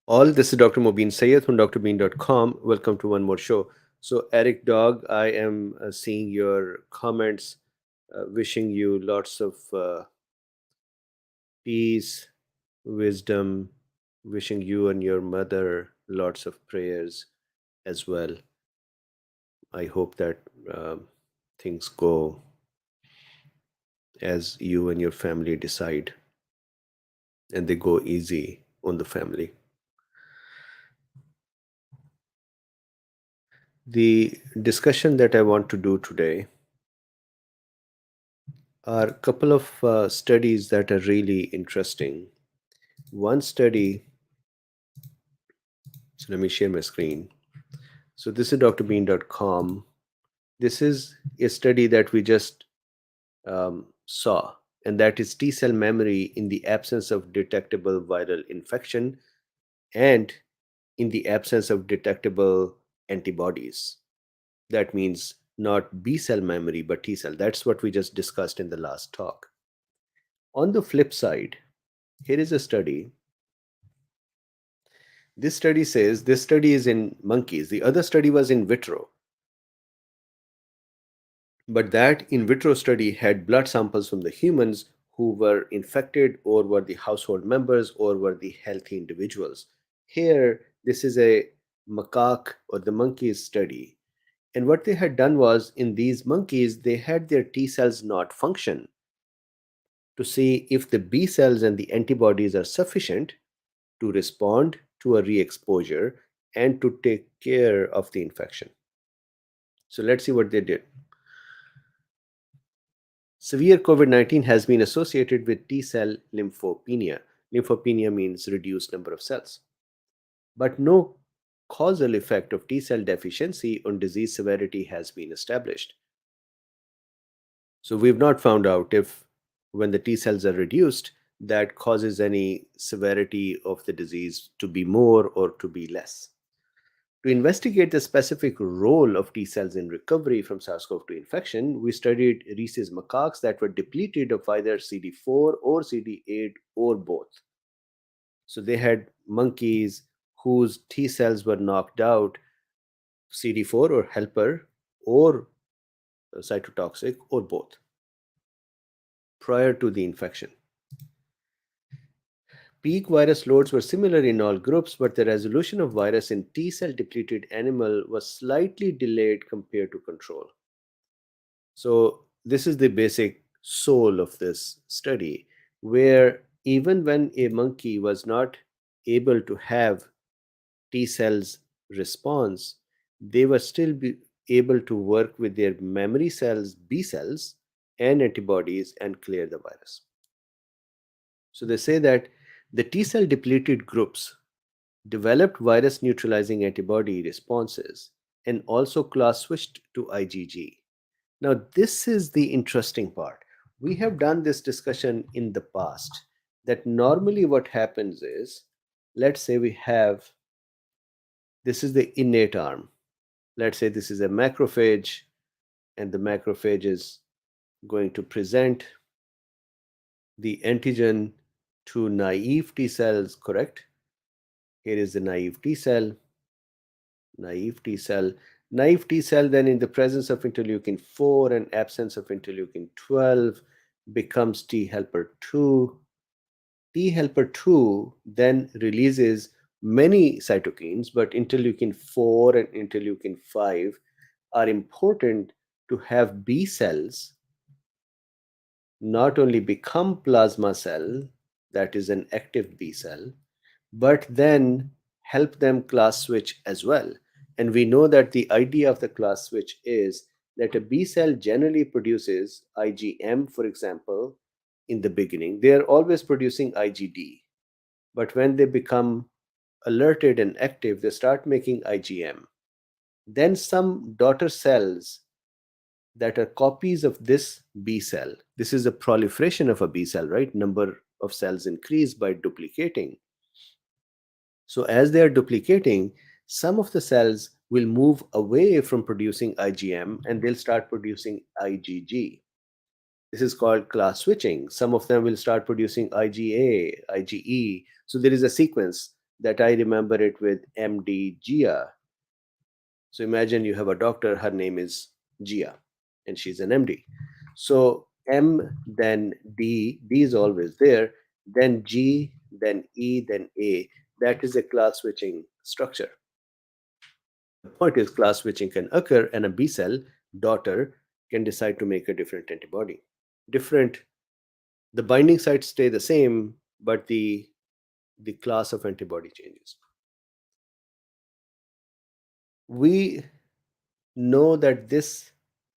All. This is Dr. Mobeen Sayed from DrBeen.com. Welcome to one more show. So, Eric Dog, I am seeing your comments, wishing you lots of peace, wisdom, wishing you and your mother lots of prayers as well. I hope that things go as you and your family decide and they go easy on the family. The discussion that I want to do today are a couple of studies that are really interesting. One study, so let me share my screen. So this is DrBeen.com. This is a study that we just saw, and that is T cell memory in the absence of detectable viral infection and in the absence of detectable antibodies. That means not B cell memory, but T cell. That's what we just discussed in the last talk. On the flip side, here is a study. This study says this study is in monkeys. The other study was in vitro. But that in vitro study had blood samples from the humans who were infected or were the household members or were the healthy individuals. Here, this is a macaque or the monkeys study. And what they had done was in these monkeys, they had their T cells not function to see if the B cells and the antibodies are sufficient to respond to a re exposure and to take care of the infection. So let's see what they did. Severe COVID-19 has been associated with T cell lymphopenia. Lymphopenia means reduced number of cells, but no causal effect of T cell deficiency on disease severity has been established. So we've not found out if when the T cells are reduced, that causes any severity of the disease to be more or to be less. To investigate the specific role of T cells in recovery from SARS-CoV-2 infection, we studied rhesus macaques that were depleted of either CD4 or CD8 or both. So they had monkeys whose T cells were knocked out, CD4 or helper or cytotoxic or both, prior to the infection. Peak virus loads were similar in all groups, but the resolution of virus in T cell depleted animal was slightly delayed compared to control. So, this is the basic soul of this study, where even when a monkey was not able to have T cells response, they were still able to work with their memory cells, B cells, and antibodies and clear the virus. So, they say that the T cell depleted groups developed virus neutralizing antibody responses and also class switched to IgG. Now, this is the interesting part. We have done this discussion in the past that normally what happens is, let's say we have, this is the innate arm. Let's say this is a macrophage, and the macrophage is going to present the antigen to naive T cells, correct? Here is the naive T cell, naive T cell. Naive T cell, then in the presence of interleukin 4 and absence of interleukin 12, becomes T helper 2. T helper 2 then releases many cytokines, but interleukin 4 and interleukin 5 are important to have B cells not only become plasma cell, that is an active B cell, but then help them class switch as well. And we know that the idea of the class switch is that a B cell generally produces IgM, for example, in the beginning. They are always producing IgD. But when they become alerted and active, they start making IgM. Then some daughter cells that are copies of this B cell. This is a proliferation of a B cell, right? Number of cells increase by duplicating. So as they are duplicating, some of the cells will move away from producing IgM and they'll start producing IgG. This is called class switching. Some of them will start producing IgA, IgE. So there is a sequence. that I remember it with MD Gia. So imagine you have a doctor, her name is Gia, and she's an MD. So M, then D is always there, then G, then E, then A. That is a class switching structure. The point is, class switching can occur, and a B cell daughter can decide to make a different antibody. Different, the binding sites stay the same, but the class of antibody changes. We know that this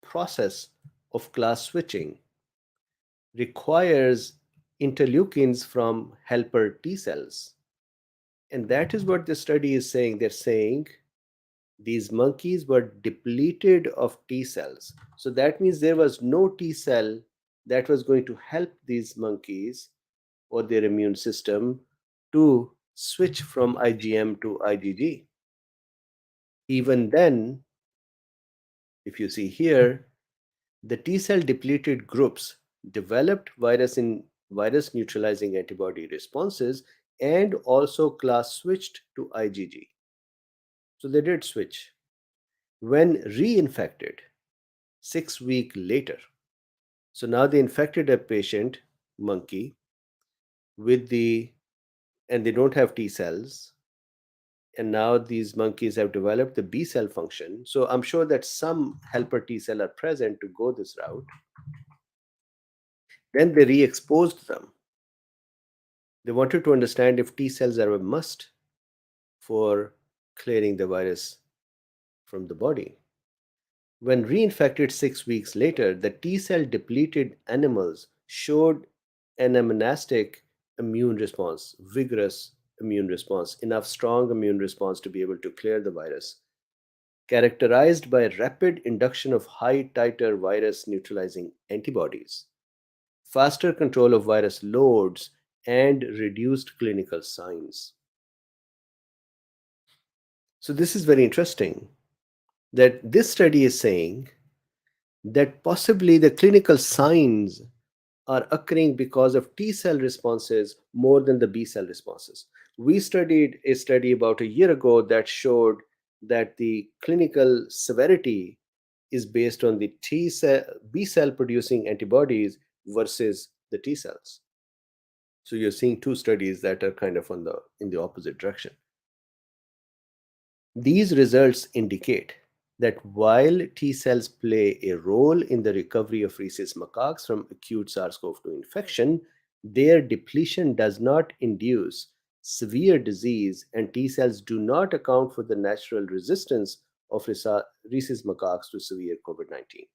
process of class switching requires interleukins from helper T cells. And that is what the study is saying. They're saying these monkeys were depleted of T cells. So that means there was no T cell that was going to help these monkeys or their immune system to switch from IgM to IgG. Even then, if you see here, the T cell depleted groups developed virus neutralizing antibody responses and also class switched to IgG. So they did switch. When reinfected 6 weeks later, so now they infected a patient monkey with and they don't have T cells, and now these monkeys have developed the B cell function. So I'm sure that some helper T cell are present to go this route. Then they re-exposed them. They wanted to understand if T cells are a must for clearing the virus from the body. When reinfected 6 weeks later, the T cell depleted animals showed an monastic immune response, vigorous immune response, enough strong immune response to be able to clear the virus, characterized by rapid induction of high titer virus neutralizing antibodies, faster control of virus loads, and reduced clinical signs. So, this is very interesting that this study is saying that possibly the clinical signs are occurring because of T cell responses more than the B cell responses. We studied a study about a year ago that showed that the clinical severity is based on the B cell producing antibodies versus the T cells. So you're seeing two studies that are kind of in the opposite direction. These results indicate that while T cells play a role in the recovery of rhesus macaques from acute SARS-CoV-2 infection, their depletion does not induce severe disease, and T cells do not account for the natural resistance of rhesus macaques to severe COVID-19.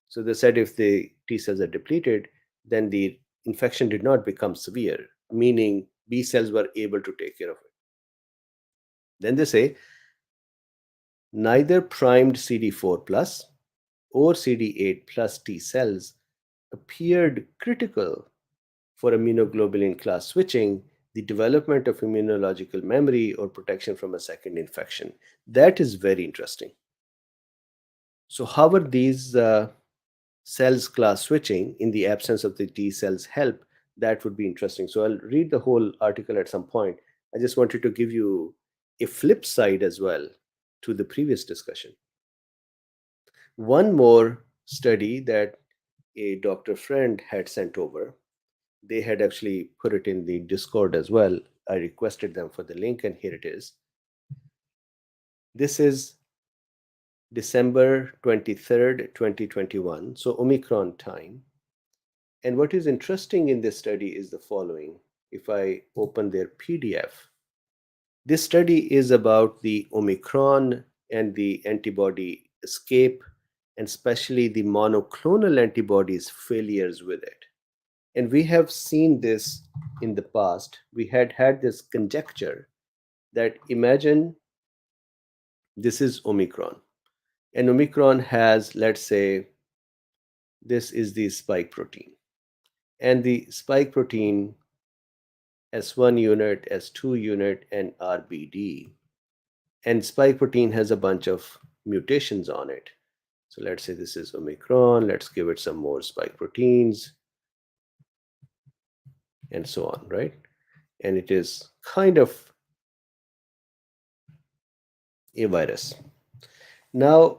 So they said if the T cells are depleted, then the infection did not become severe, meaning B cells were able to take care of it. Then they say neither primed CD4 plus or CD8 plus T cells appeared critical for immunoglobulin class switching, the development of immunological memory, or protection from a second infection. That is very interesting. So, how are these cells class switching in the absence of the T cells help? That would be interesting. So, I'll read the whole article at some point. I just wanted to give you a flip side as well to the previous discussion. One more study that a doctor friend had sent over, they had actually put it in the Discord as well. I requested them for the link, and here it is. This is December 23rd, 2021, so Omicron time. And what is interesting in this study is the following. If I open their PDF, this study is about the Omicron and the antibody escape, and especially the monoclonal antibodies failures with it. And we have seen this in the past. We had this conjecture that imagine this is Omicron, and Omicron has, let's say, this is the spike protein, and the spike protein S1 unit, S2 unit, and RBD. And spike protein has a bunch of mutations on it. So let's say this is Omicron. Let's give it some more spike proteins and so on, right? And it is kind of a virus. Now,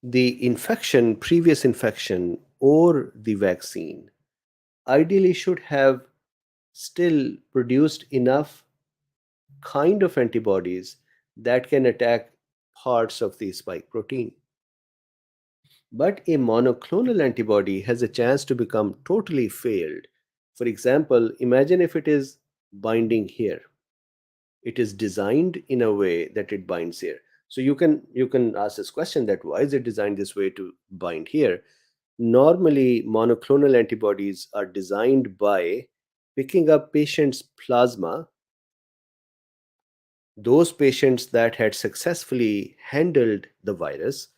the infection, previous infection, or the vaccine ideally should have still produced enough kind of antibodies that can attack parts of the spike protein. But a monoclonal antibody has a chance to become totally failed. For example, imagine if it is binding here. It is designed in a way that it binds here. So you can ask this question, that why is it designed this way to bind here? Normally, monoclonal antibodies are designed by picking up patients' plasma, those patients that had successfully handled the virus.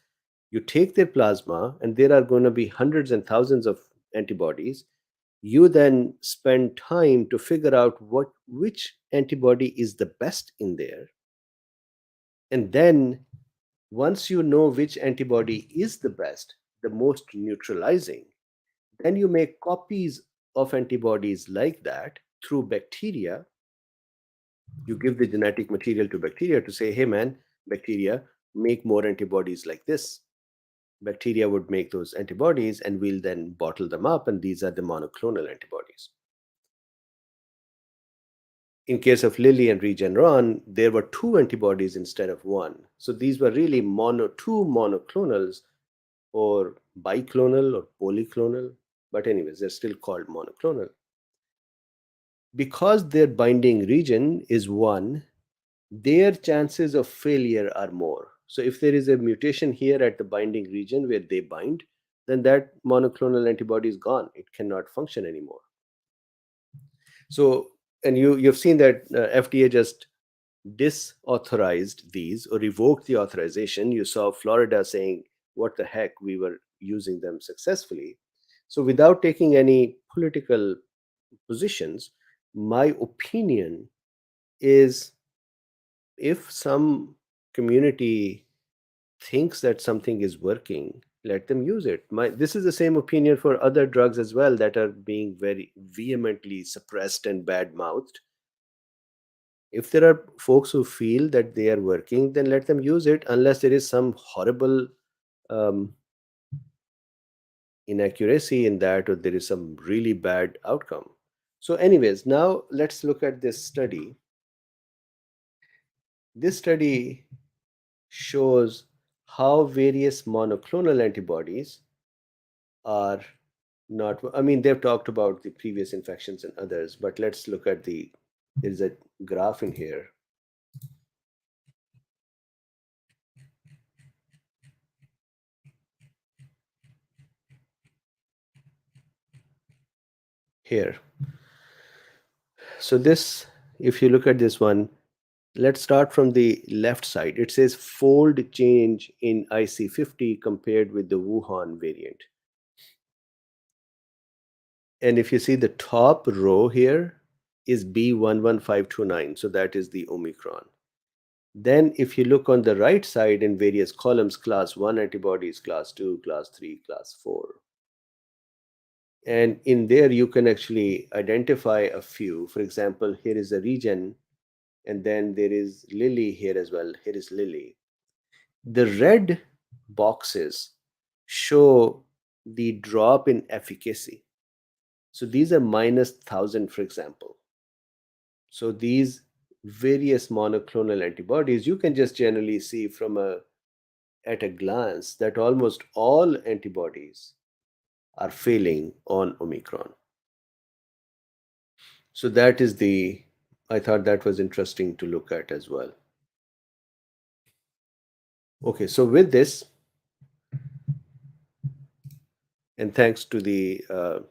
You take their plasma, and there are going to be hundreds and thousands of antibodies. You then spend time to figure out which antibody is the best in there. And then, once you know which antibody is the best, the most neutralizing, then you make copies of antibodies like that through bacteria. You give the genetic material to bacteria to say, hey man, bacteria, make more antibodies like this. Bacteria would make those antibodies, and we'll then bottle them up, and these are the monoclonal antibodies. In case of Lilly and Regeneron, there were two antibodies instead of one. So these were really two monoclonals, or biclonal or polyclonal. But anyways, they're still called monoclonal. Because their binding region is one, their chances of failure are more. So if there is a mutation here at the binding region where they bind, then that monoclonal antibody is gone. It cannot function anymore. So, and you've seen that FDA just disauthorized these or revoked the authorization. You saw Florida saying, what the heck, we were using them successfully. So without taking any political positions, my opinion is, if some community thinks that something is working, let them use it. This is the same opinion for other drugs as well that are being very vehemently suppressed and bad mouthed. If there are folks who feel that they are working, then let them use it, unless there is some horrible um, inaccuracy in that, or there is some really bad outcome. So, anyways, now let's look at this study. This study shows how various monoclonal antibodies are not, I mean, they've talked about the previous infections and others, but let's look at there's a graph in here. Here. So this, if you look at this one, let's start from the left side. It says fold change in IC50 compared with the Wuhan variant. And if you see the top row here is B11529, so that is the Omicron. Then if you look on the right side in various columns, class 1 antibodies, class 2, class 3, class 4. And in there you can actually identify a few. For example, here is a region, and then there is Lilly here as well. Here is Lilly. The red boxes show the drop in efficacy. So these are minus 1000, for example. So these various monoclonal antibodies, you can just generally see at a glance that almost all antibodies are failing on Omicron. So that is I thought that was interesting to look at as well. Okay, so with this, and thanks to the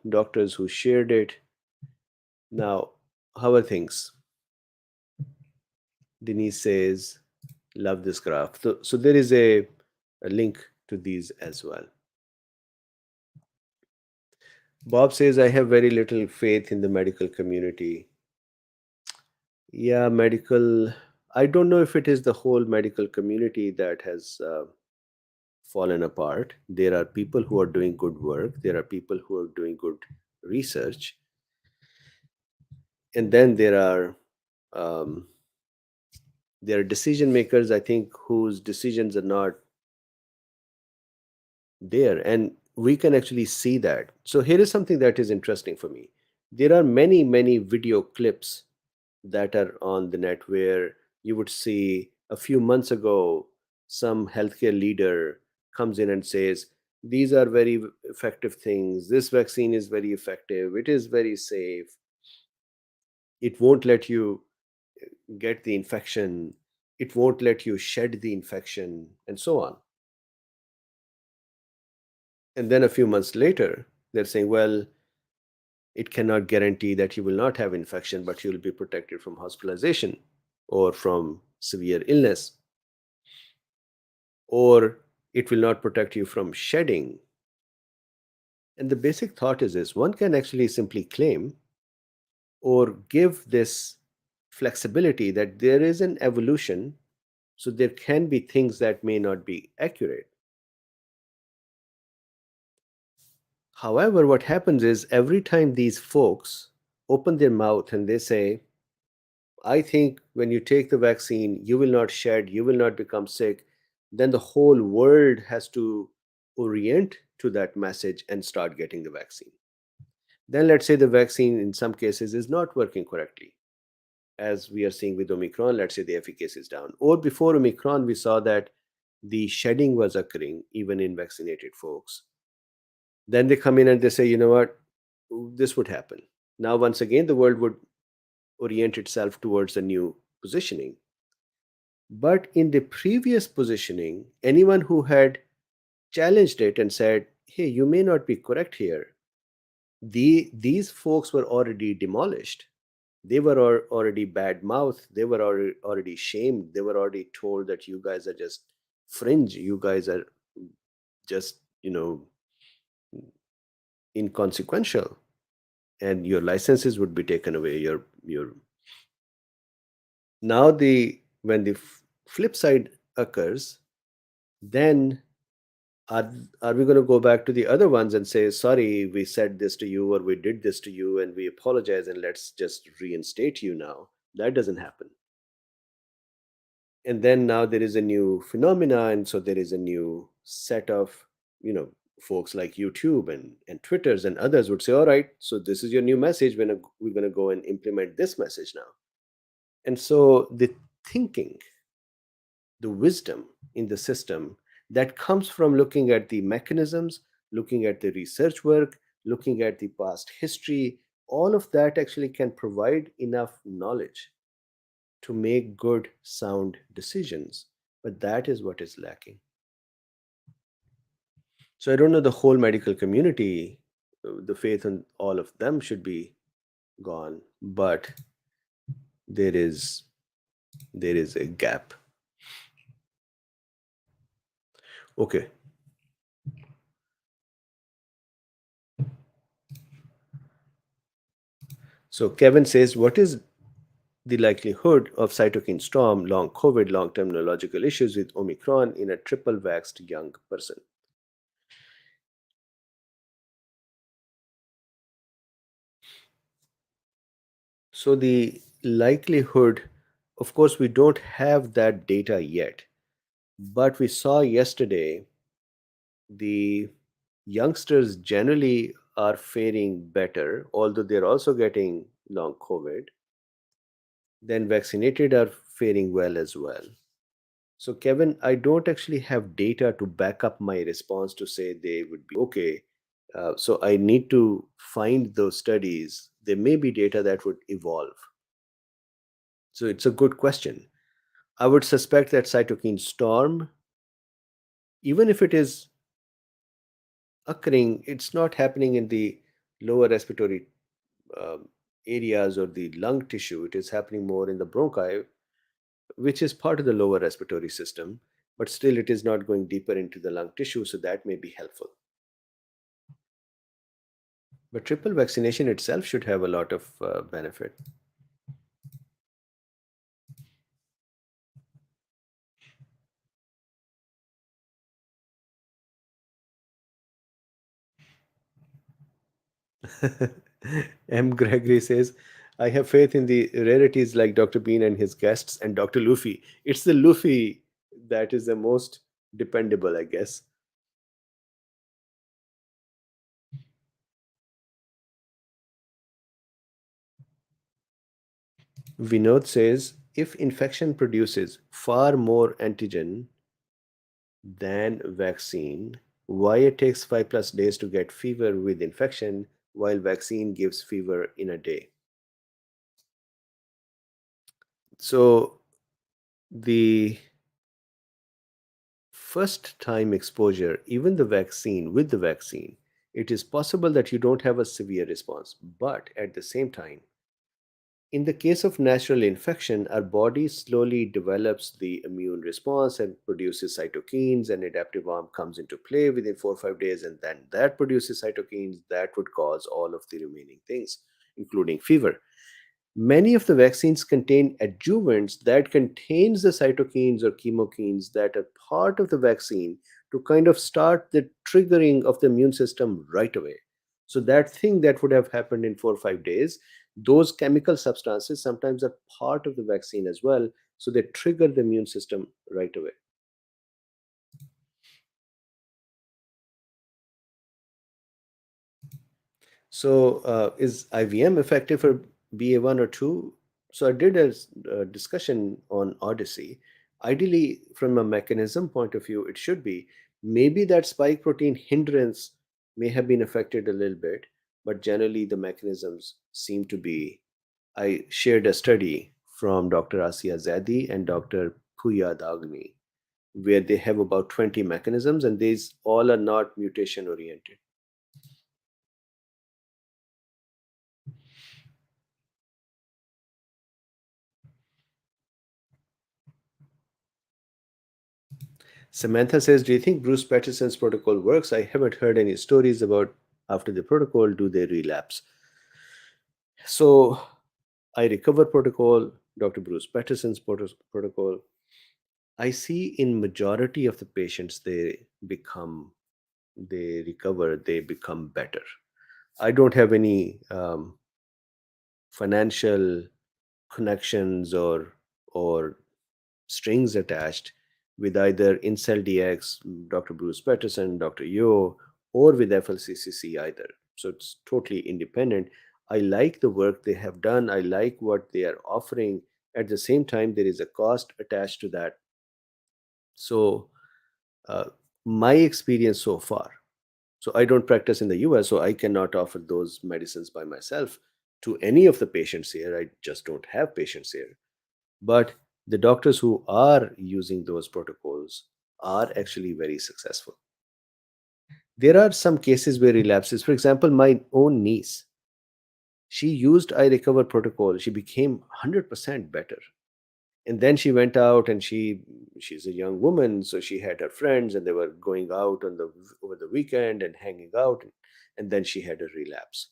doctors who shared it, now, how are things? Denise says, love this graph. So there is a link to these as well. Bob says, I have very little faith in the medical community. Yeah, I don't know if it is the whole medical community that has fallen apart. There are people who are doing good work, there are people who are doing good research, and then there are Um, there are decision makers, I think, whose decisions are not there, and we can actually see that. So here is something that is interesting for me. There are many video clips that are on the net where you would see a few months ago some healthcare leader comes in and says these are very effective things, this vaccine is very effective, it is very safe, it won't let you get the infection, it won't let you shed the infection, and so on. And then a few months later, they're saying, well, it cannot guarantee that you will not have infection, but you will be protected from hospitalization or from severe illness, or it will not protect you from shedding. And the basic thought is this: one can actually simply claim or give this flexibility that there is an evolution, so there can be things that may not be accurate. However, what happens is every time these folks open their mouth and they say, I think when you take the vaccine, you will not shed, you will not become sick, then the whole world has to orient to that message and start getting the vaccine. Then let's say the vaccine in some cases is not working correctly. As we are seeing with Omicron, let's say the efficacy is down. Or before Omicron, we saw that the shedding was occurring even in vaccinated folks. Then they come in and they say, you know what, this would happen. Now, once again, the world would orient itself towards a new positioning. But in the previous positioning, anyone who had challenged it and said, hey, you may not be correct here, these folks were already demolished. They were already bad mouthed. They were already shamed. They were already told that you guys are just fringe. You guys are just, inconsequential. And your licenses would be taken away. Your Now the when the flip side occurs, then are are we going to go back to the other ones and say, sorry, we said this to you or we did this to you and we apologize and let's just reinstate you now? That doesn't happen. And then now there is a new phenomena, and so there is a new set of, you know folks like YouTube and Twitters and others would say, all right, so this is your new message, we're going to go and implement this message now. And so the thinking, the wisdom in the system that comes from looking at the mechanisms, looking at the research work, looking at the past history, all of that actually can provide enough knowledge to make good, sound decisions. But that is what is lacking. So I don't know, the whole medical community, the faith in all of them should be gone, but there is there is a gap. Okay, so Kevin says, what is the likelihood of cytokine storm, long COVID, long term neurological issues with Omicron in a triple vaxxed young person? So, the likelihood, of course, we don't have that data yet, but we saw yesterday the youngsters generally are faring better, although they're also getting long COVID, then vaccinated are faring well as well. So, Kevin, I don't actually have data to back up my response to say they would be okay. So, I need to find those studies. There may be data that would evolve. So, it's a good question. I would suspect that cytokine storm, even if it is occurring, it's not happening in the lower respiratory um, areas or the lung tissue. It is happening more in the bronchi, which is part of the lower respiratory system, but still it is not going deeper into the lung tissue, so that may be helpful. But triple vaccination itself should have a lot of benefit. M. Gregory says, I have faith in the rarities like Dr. Bean and his guests and Dr. Luffy. It's the Luffy that is the most dependable, I guess. Vinod says if infection produces far more antigen than vaccine, why it takes 5+ days to get fever with infection while vaccine gives fever in a day. So the first time exposure, even the vaccine, with the vaccine, it is possible that you don't have a severe response. But at the same time, in the case of natural infection, our body slowly develops the immune response and produces cytokines, and adaptive arm comes into play within 4 or 5 days, and then that produces cytokines that would cause all of the remaining things, including fever. Many of the vaccines contain adjuvants that contains the cytokines or chemokines that are part of the vaccine to kind of start the triggering of the immune system right away. So that thing that would have happened in 4 or 5 days, those chemical substances sometimes are part of the vaccine as well. So they trigger the immune system right away. So, is IVM effective for BA1 or 2? So, I did a discussion on Odyssey. Ideally, from a mechanism point of view, it should be. Maybe that spike protein hindrance may have been affected a little bit, but generally the mechanisms seem to be. I shared a study from Dr. Asiya Zadi and Dr. Puya Dagni, where they have about 20 mechanisms, and these all are not mutation oriented. Samantha says, do you think Bruce Patterson's protocol works? I haven't heard any stories about after the protocol, do they relapse? So, I recover protocol, Dr. Bruce Patterson's protocol. I see in majority of the patients they recover, they become better. I don't have any financial connections or strings attached with either Incel DX, Dr. Bruce Patterson, Dr. Yo, or with FLCCC either. So it's totally independent. I like the work they have done. I like what they are offering. At the same time, there is a cost attached to that. So, uh, my experience so far, so I don't practice in the US, so I cannot offer those medicines by myself to any of the patients here. I just don't have patients here. But the doctors who are using those protocols are actually very successful. There are some cases where relapses, for example, my own niece, she used I Recover protocol. She became 100% better. And then she went out and she's a young woman, so she had her friends and they were going out on the over the weekend and hanging out. And then she had a relapse.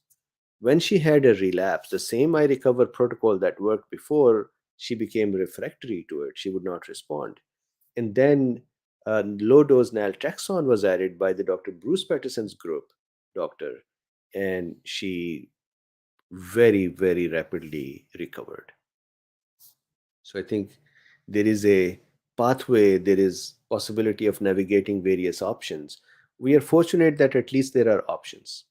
When she had a relapse, the same I Recover protocol that worked before, she became refractory to it. She would not respond. And then low dose naltrexone was added by the Dr. Bruce Patterson's group, doctor, and she very, very rapidly recovered. So I think there is a pathway, there is possibility of navigating various options. We are fortunate that at least there are options.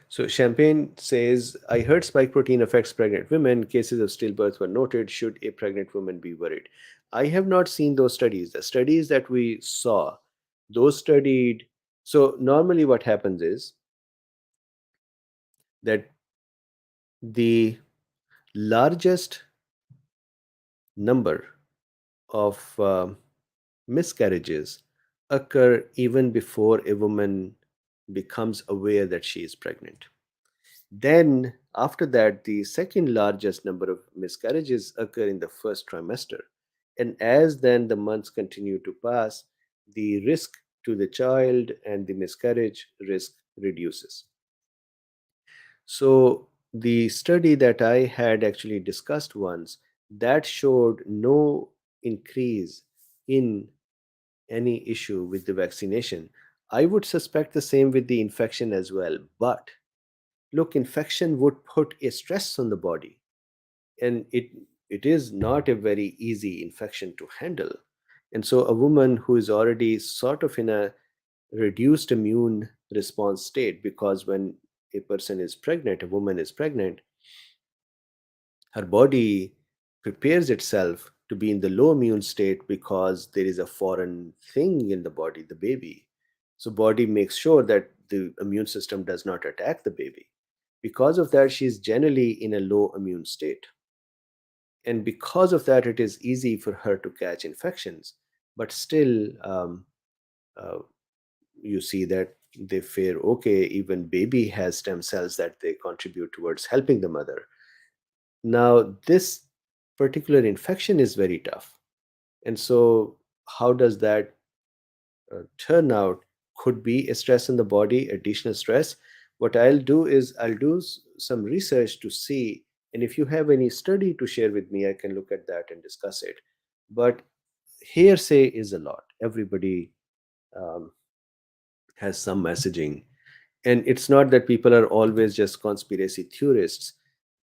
So Champagne says, I heard spike protein affects pregnant women. Cases of stillbirth were noted. Should a pregnant woman be worried? I have not seen those studies. The studies that we saw, those studied. So normally what happens is that the largest number of miscarriages occur even before a woman becomes aware that she is pregnant. Then, after that, the second largest number of miscarriages occur in the first trimester. And as then the months continue to pass, the risk to the child and the miscarriage risk reduces. So, the study that I had actually discussed once, that showed no increase in any issue with the vaccination. I would suspect the same with the infection as well. But look, infection would put a stress on the body, and it is not a very easy infection to handle. And so a woman who is already sort of in a reduced immune response state, because when a person is pregnant, a woman is pregnant, her body prepares itself to be in the low immune state because there is a foreign thing in the body, the baby. So body makes sure that the immune system does not attack the baby. Because of that, she is generally in a low immune state, and because of that, it is easy for her to catch infections. But still, uh, you see that they fare okay. Even baby has stem cells that they contribute towards helping the mother. Now, this particular infection is very tough. And so, how does that turn out? Could be a stress in the body, additional stress. What I'll do is I'll do some research to see. And if you have any study to share with me, I can look at that and discuss it. But hearsay is a lot. Everybody um, has some messaging. And it's not that people are always just conspiracy theorists.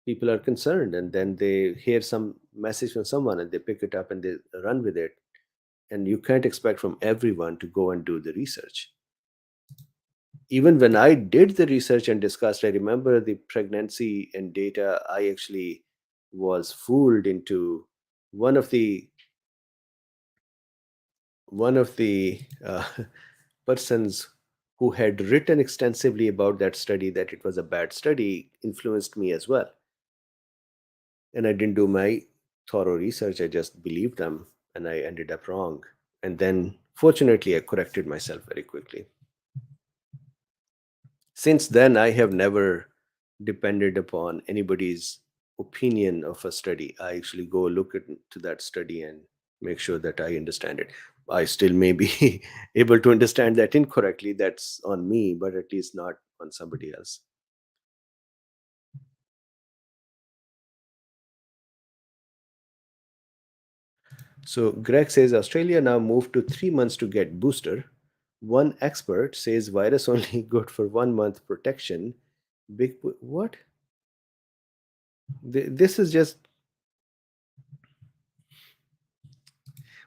People are concerned, and then they hear some message from someone and they pick it up and they run with it. And you can't expect from everyone to go and do the research. Even when I did the research and discussed, I remember the pregnancy and data, I actually was fooled into one of the persons who had written extensively about that study, that it was a bad study, influenced me as well. And I didn't do my thorough research. I just believed them, and I ended up wrong. And then, fortunately, I corrected myself very quickly. Since then, I have never depended upon anybody's opinion of a study. I actually go look into that study and make sure that I understand it. I still may be able to understand that incorrectly. That's on me, but at least not on somebody else. So Greg says Australia now moved to 3 months to get booster. One expert says virus only good for 1 month protection. What? This is just,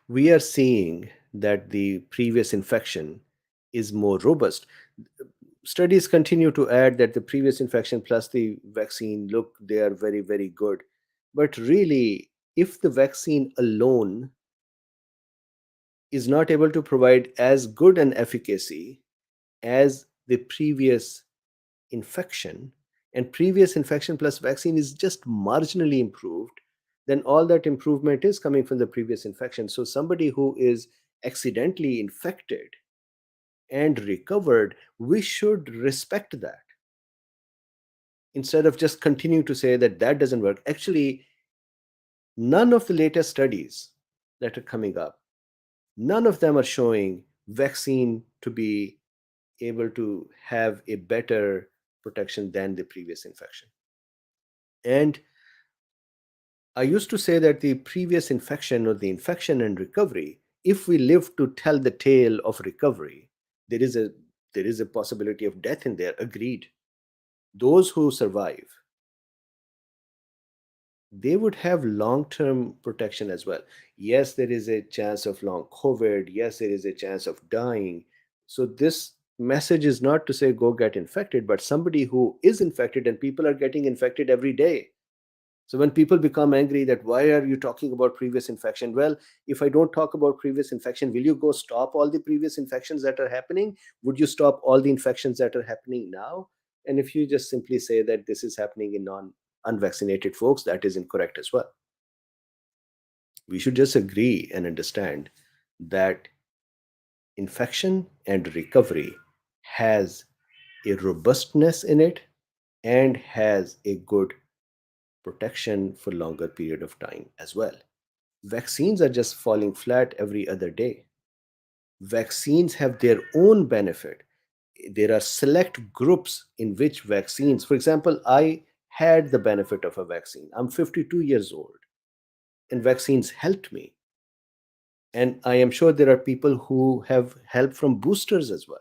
we are seeing that the previous infection is more robust. Studies continue to add that the previous infection plus the vaccine, look, they are very, very good. But really, if the vaccine alone is not able to provide as good an efficacy as the previous infection, and previous infection plus vaccine is just marginally improved, then all that improvement is coming from the previous infection. So somebody who is accidentally infected and recovered, we should respect that instead of just continue to say that that doesn't work. Actually, none of the latest studies that are coming up, none of them are showing vaccine to be able to have a better protection than the previous infection. And I used to say that the previous infection or the infection and recovery, if we live to tell the tale of recovery, there is a possibility of death in there. Agreed. Those who survive, they would have long-term protection as well. Yes, there is a chance of long COVID. Yes, there is a chance of dying. So this message is not to say go get infected, but somebody who is infected, and people are getting infected every day. So when people become angry that why are you talking about previous infection? Well, if I don't talk about previous infection, will you go stop all the previous infections that are happening? Would you stop all the infections that are happening now? And if you just simply say that this is happening in unvaccinated folks, that is incorrect as well. We should just agree and understand that infection and recovery has a robustness in it and has a good protection for longer period of time as well. Vaccines are just falling flat every other day. Vaccines have their own benefit. There are select groups in which vaccines, for example, I had the benefit of a vaccine. I'm 52 years old. and vaccines helped me. And I am sure there are people who have help from boosters as well.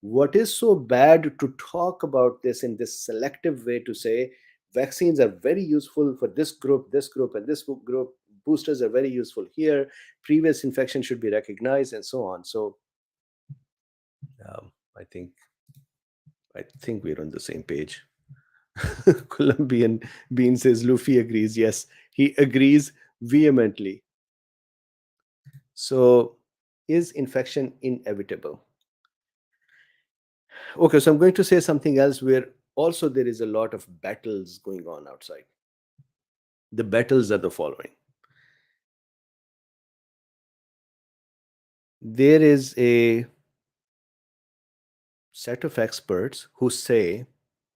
What is so bad to talk about this in this selective way to say vaccines are very useful for this group, and this group? Boosters are very useful here. Previous infection should be recognized, and so on. So um, I think we're on the same page. Colombian Bean says Luffy agrees. Yes, he agrees vehemently. So, is infection inevitable? Okay, so I'm going to say something else where also there is a lot of battles going on outside. The battles are the following. There is a set of experts who say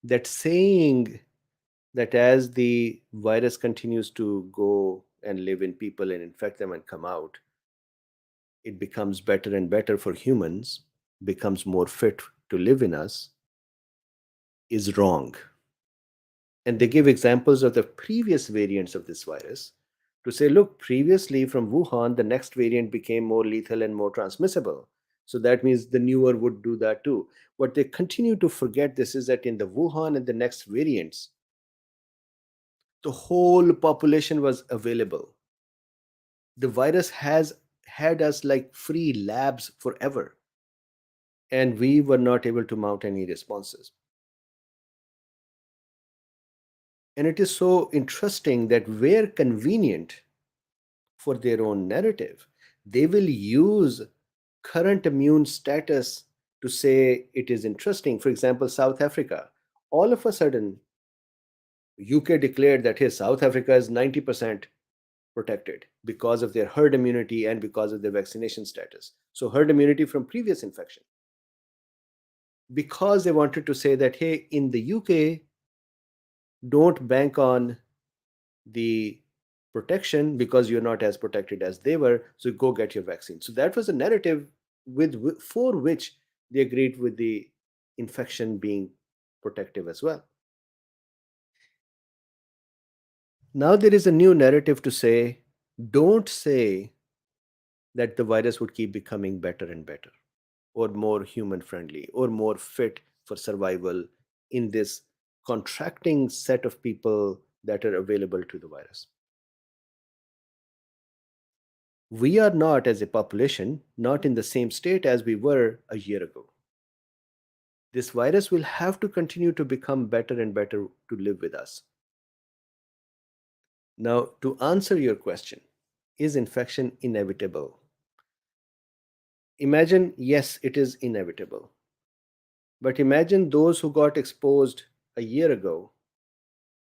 that saying that as the virus continues to go and live in people and infect them and come out, it becomes better and better for humans, becomes more fit to live in us, is wrong. And they give examples of the previous variants of this virus to say, look, previously from Wuhan, the next variant became more lethal and more transmissible. So that means the newer would do that too. What they continue to forget this is that in the Wuhan and the next variants, the whole population was available. The virus has had us like free labs forever, and we were not able to mount any responses. And it is so interesting that where convenient for their own narrative, they will use current immune status to say it is interesting. For example, South Africa, all of a sudden, UK declared that, hey, South Africa is 90% protected because of their herd immunity and because of their vaccination status. So, herd immunity from previous infection. Because they wanted to say that, hey, in the UK, don't bank on the protection because you're not as protected as they were, so go get your vaccine. So that was a narrative for which they agreed with the infection being protective as well. Now there is a new narrative to say, don't say that the virus would keep becoming better and better, or more human friendly, or more fit for survival in this contracting set of people that are available to the virus. We are not, as a population, not in the same state as we were a year ago. This virus will have to continue to become better and better to live with us. Now, to answer your question, is infection inevitable? Imagine, yes, it is inevitable. But imagine those who got exposed a year ago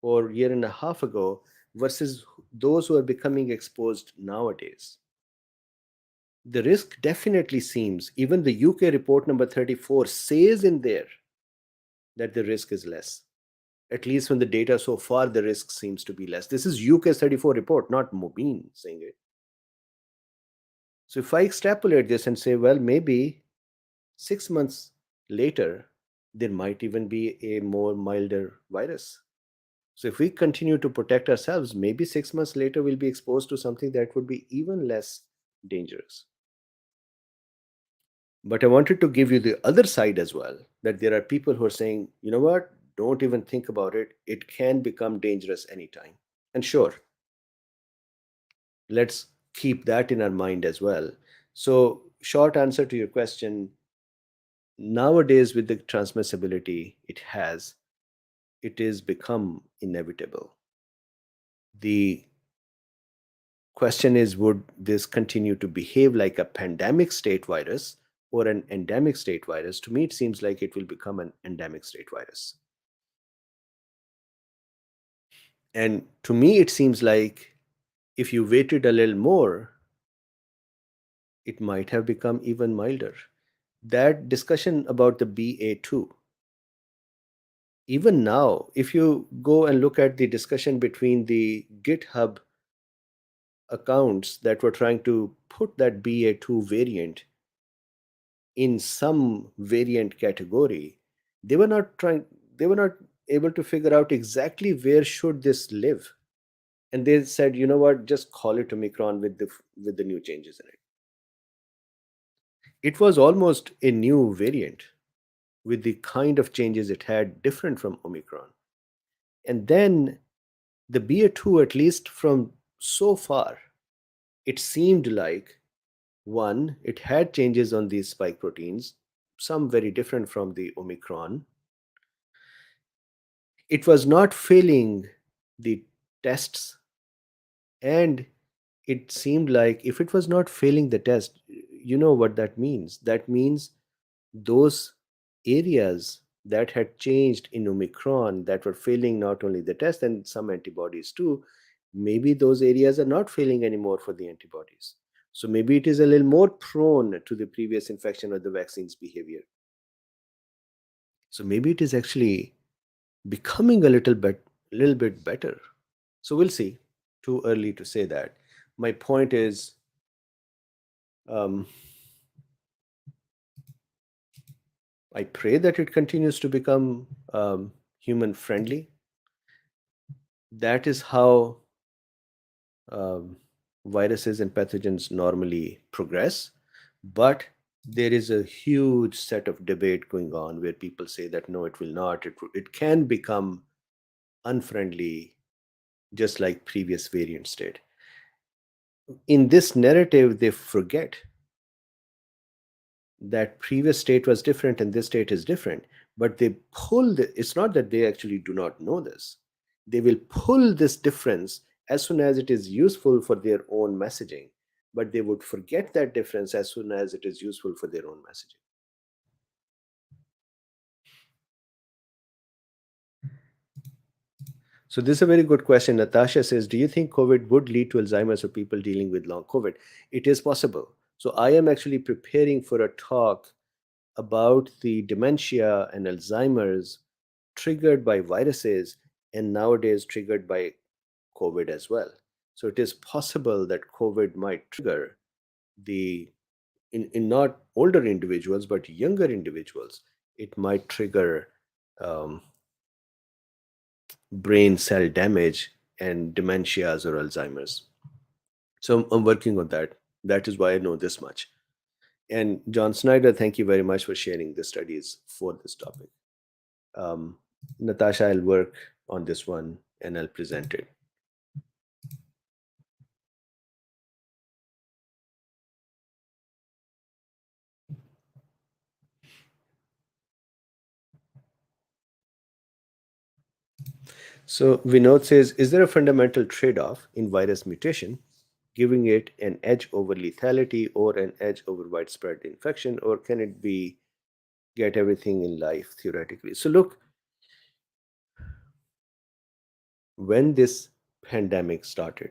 or a year and a half ago versus those who are becoming exposed nowadays. The risk definitely seems, even the UK report number 34 says in there that the risk is less. At least from the data so far, the risk seems to be less. This is UK's 34 report, not Mobeen saying it. So if I extrapolate this and say, well, maybe 6 months later, there might even be a more milder virus. So if we continue to protect ourselves, maybe 6 months later, we'll be exposed to something that would be even less dangerous. But I wanted to give you the other side as well, that there are people who are saying, you know what, don't even think about it. It can become dangerous anytime. And sure, let's keep that in our mind as well. So, short answer to your question, nowadays with the transmissibility it is become inevitable. The question is, would this continue to behave like a pandemic state virus or an endemic state virus? To me, it seems like it will become an endemic state virus. And to me, it seems like if you waited a little more, it might have become even milder. That discussion about the BA2, even now, if you go and look at the discussion between the GitHub accounts that were trying to put that BA2 variant in some variant category, they were not able to figure out exactly where should this live. And they said, you know what, just call it Omicron with the new changes in it. It was almost a new variant with the kind of changes it had different from Omicron. And then the BA2, at least from so far, it seemed like one, it had changes on these spike proteins, some very different from the Omicron. It was not failing the tests, and it seemed like if it was not failing the test, you know what that means. That means those areas that had changed in Omicron that were failing not only the test and some antibodies too, maybe those areas are not failing anymore for the antibodies. So maybe it is a little more prone to the previous infection or the vaccine's behavior. So maybe it is actually becoming little bit better. So we'll see. Too early to say that. My point is, um, I pray that it continues to become human friendly. That is how um, viruses and pathogens normally progress. But there is a huge set of debate going on where people say that no, it will not. It can become unfriendly, just like previous variants did. In this narrative, they forget that previous state was different and this state is different, but they it's not that they actually do not know this. They will pull this difference as soon as it is useful for their own messaging, but they would forget that difference as soon as it is useful for their own messaging. So this is a very good question. Natasha says, do you think COVID would lead to Alzheimer's for people dealing with long COVID? It is possible. So I am actually preparing for a talk about the dementia and Alzheimer's triggered by viruses and nowadays triggered by COVID as well. So it is possible that COVID might trigger the, in not older individuals, but younger individuals, it might trigger um, brain cell damage and dementias or Alzheimer's. So I'm working on that. That is why I know this much. And John Snyder, thank you very much for sharing the studies for this topic. Um, Natasha, I'll work on this one and I'll present it. So Vinod says, is there a fundamental trade-off in virus mutation, giving it an edge over lethality or an edge over widespread infection, or can it be get everything in life theoretically? So look, when this pandemic started,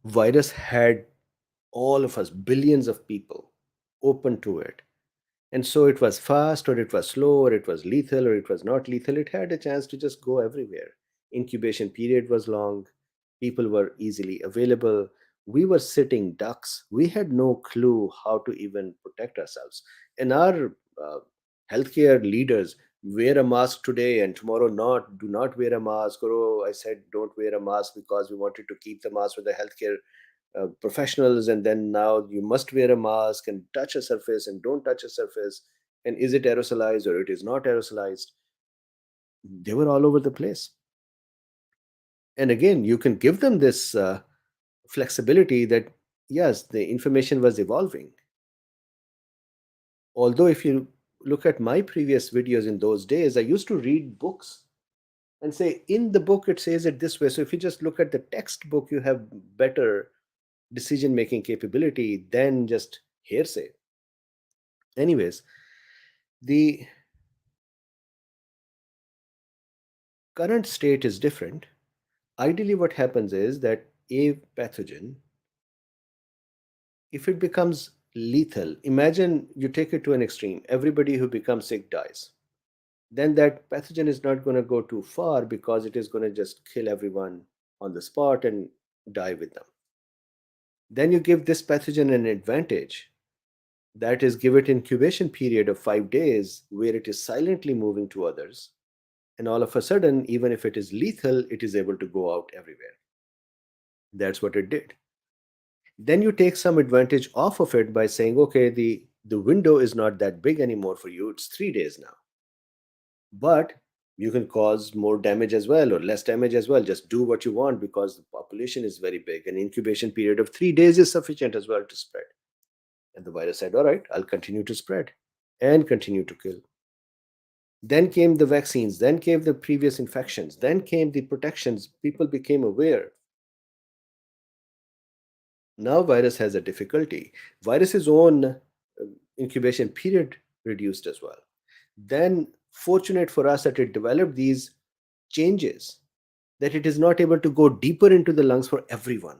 virus had all of us, billions of people, open to it. And so it was fast, or it was slow, or it was lethal, or it was not lethal. It had a chance to just go everywhere. Incubation period was long. People were easily available. We were sitting ducks. We had no clue how to even protect ourselves. And our healthcare leaders wear a mask today and tomorrow not, do not wear a mask. Or, oh, I said don't wear a mask because we wanted to keep the mask for the healthcare professionals, and then now you must wear a mask and touch a surface and don't touch a surface, and is it aerosolized or it is not aerosolized. They were all over the place. And again, you can give them this flexibility that yes, the information was evolving. Although if you look at my previous videos in those days, I used to read books and say in the book it says it this way, so if you just look at the textbook you have better decision making capability than just hearsay. Anyways, the current state is different. Ideally, what happens is that a pathogen, if it becomes lethal, imagine you take it to an extreme, everybody who becomes sick dies. Then that pathogen is not going to go too far because it is going to just kill everyone on the spot and die with them. Then you give this pathogen an advantage, that is, give it incubation period of 5 days where it is silently moving to others. And all of a sudden, even if it is lethal, it is able to go out everywhere. That's what it did. Then you take some advantage off of it by saying, okay, the window is not that big anymore for you. It's 3 days now. But you can cause more damage as well or less damage as well. Just do what you want because the population is very big. An incubation period of 3 days is sufficient as well to spread. And the virus said, all right, I'll continue to spread and continue to kill. Then came the vaccines, then came the previous infections, then came the protections. People became aware. Now virus has a difficulty. Virus's own incubation period reduced as well. Then fortunate for us that it developed these changes, that it is not able to go deeper into the lungs for everyone.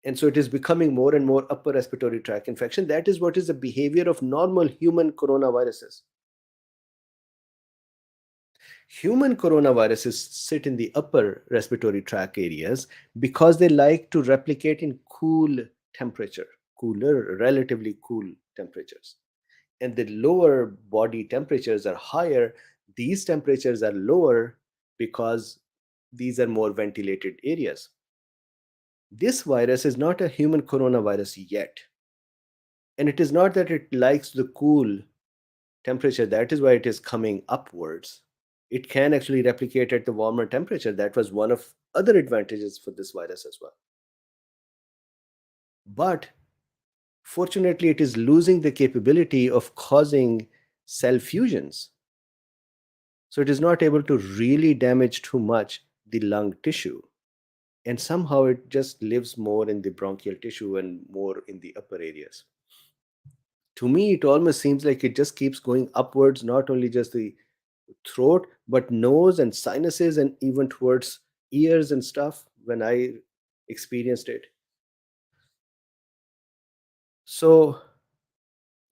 And so it is becoming more and more upper respiratory tract infection. That is what is the behavior of normal human coronaviruses. Human coronaviruses sit in the upper respiratory tract areas because they like to replicate in cool temperature, cooler, relatively cool temperatures. And the lower body temperatures are higher. These temperatures are lower because these are more ventilated areas. This virus is not a human coronavirus yet. And it is not that it likes the cool temperature, that is why it is coming upwards. It can actually replicate at the warmer temperature. That was one of other advantages for this virus as well. But fortunately, it is losing the capability of causing cell fusions. So it is not able to really damage too much the lung tissue. And somehow it just lives more in the bronchial tissue and more in the upper areas. To me, it almost seems like it just keeps going upwards, not only just the throat, but nose and sinuses, and even towards ears and stuff when I experienced it. So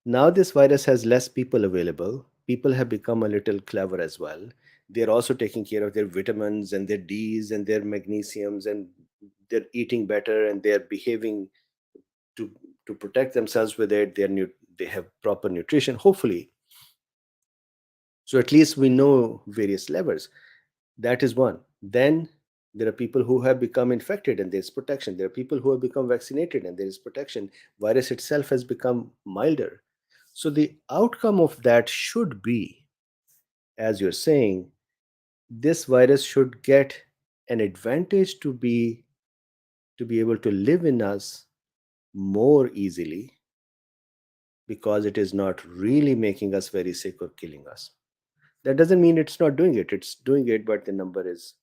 now this virus has less people available. People have become a little clever as well. They're also taking care of their vitamins and their D's and their magnesiums, and they're eating better and they're behaving to to protect themselves with it. They have proper nutrition, hopefully. So at least we know various levels. That is one. Then there are people who have become infected and there's protection. There are people who have become vaccinated and there is protection. Virus itself has become milder. So the outcome of that should be, as you're saying, this virus should get an advantage to be able to live in us more easily because it is not really making us very sick or killing us. That doesn't mean it's not doing it. It's doing it, but the number is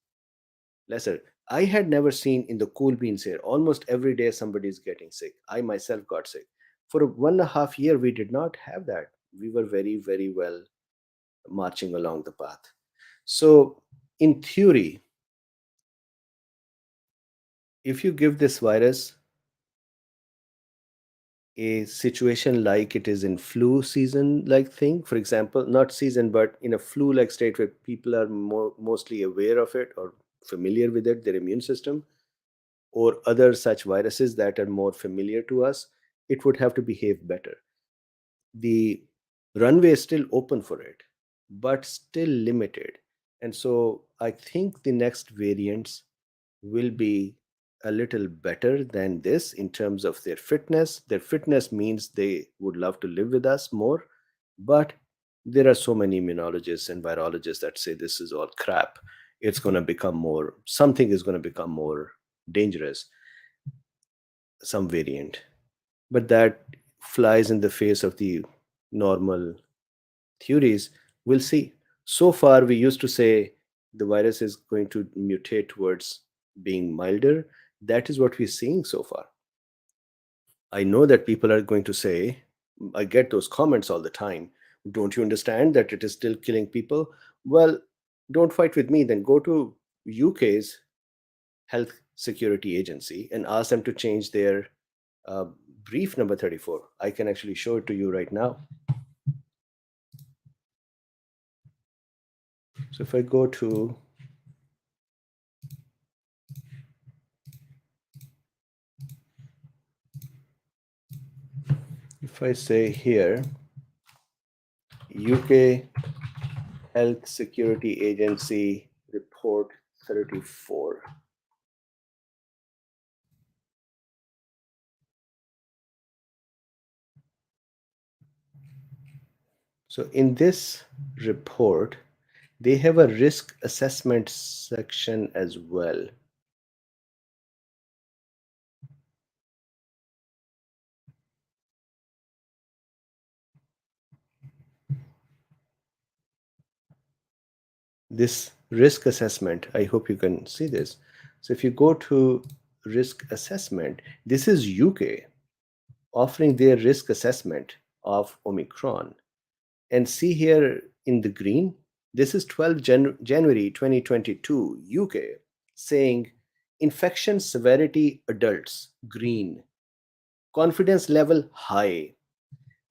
lesser. I had never seen in the cool beans here, almost every day somebody is getting sick. I myself got sick. For 1.5 years, we did not have that. We were very, very well marching along the path. So, in theory, if you give this virus a situation like it is in flu season like thing, for example, not season, but in a flu like state where people are mostly aware of it or familiar with it, their immune system, or other such viruses that are more familiar to us, it would have to behave better. The runway is still open for it, but still limited. And so I think the next variants will be a little better than this in terms of their fitness. Their fitness means they would love to live with us more, but there are so many immunologists and virologists that say this is all crap. It's going to become more, something is going to become more dangerous, some variant. But that flies in the face of the normal theories. We'll see. So far, we used to say the virus is going to mutate towards being milder. That is what we're seeing so far. I know that people are going to say, I get those comments all the time. Don't you understand that it is still killing people? Well, don't fight with me. Then go to UK's health security agency and ask them to change their uh, brief number 34. I can actually show it to you right now. So if I go to if I say here UK Health Security Agency Report 34. So in this report, they have a risk assessment section as well. This risk assessment, I hope you can see this. So if you go to risk assessment, this is UK offering their risk assessment of Omicron. And see here in the green, this is 12 January 2022, UK, saying infection severity adults, green, confidence level high,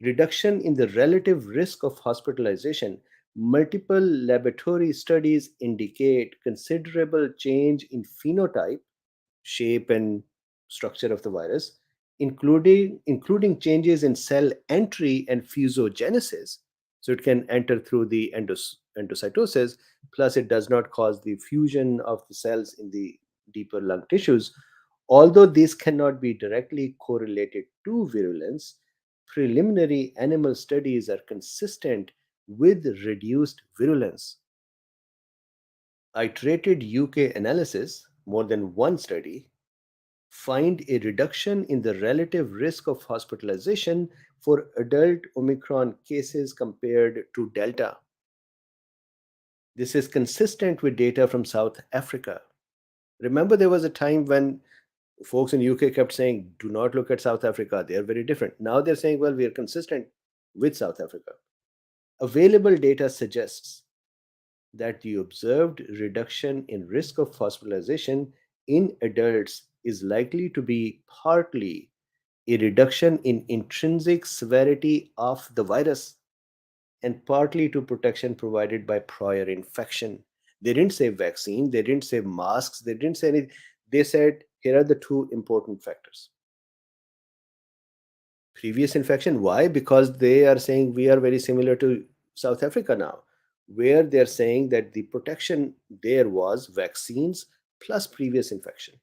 reduction in the relative risk of hospitalization. Multiple laboratory studies indicate considerable change in phenotype, shape, and structure of the virus, including changes in cell entry and fusogenesis. So it can enter through the endocytosis, plus it does not cause the fusion of the cells in the deeper lung tissues. Although these cannot be directly correlated to virulence, preliminary animal studies are consistent with reduced virulence. Iterated UK analysis, more than one study, find a reduction in the relative risk of hospitalization for adult Omicron cases compared to Delta. This is consistent with data from South Africa. Remember, there was a time when folks in UK kept saying, do not look at South Africa, they are very different. Now they're saying, well, we are consistent with South Africa. Available data suggests that the observed reduction in risk of hospitalization in adults is likely to be partly a reduction in intrinsic severity of the virus and partly to protection provided by prior infection. They didn't say vaccine, they didn't say masks, they didn't say anything. They said, here are the two important factors. Previous infection. Why? Because they are saying we are very similar to South Africa now, where they're saying that the protection there was vaccines plus previous infection.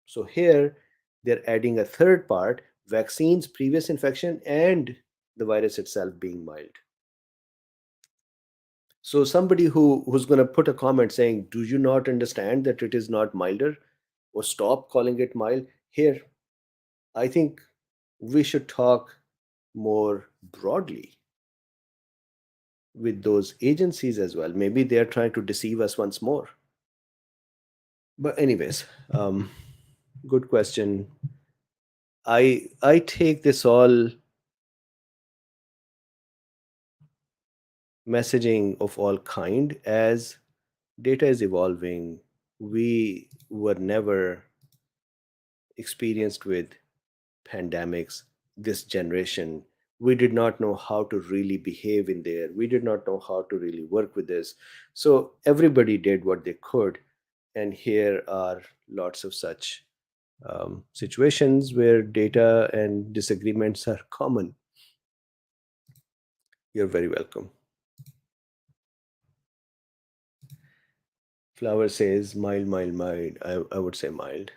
So here they're adding a third part, vaccines, previous infection, and the virus itself being mild. So somebody who's going to put a comment saying, do you not understand that it is not milder, or stop calling it mild? Here, I think we should talk more broadly with those agencies as well. Maybe they're trying to deceive us once more. But anyways, good question. I take this all messaging of all kind as data is evolving. We were never experienced with pandemics, this generation. We did not know how to really behave in there. We did not know how to really work with this. So everybody did what they could. And here are lots of such situations where data and disagreements are common. You're very welcome. Flower says mild, mild, mild. I would say mild.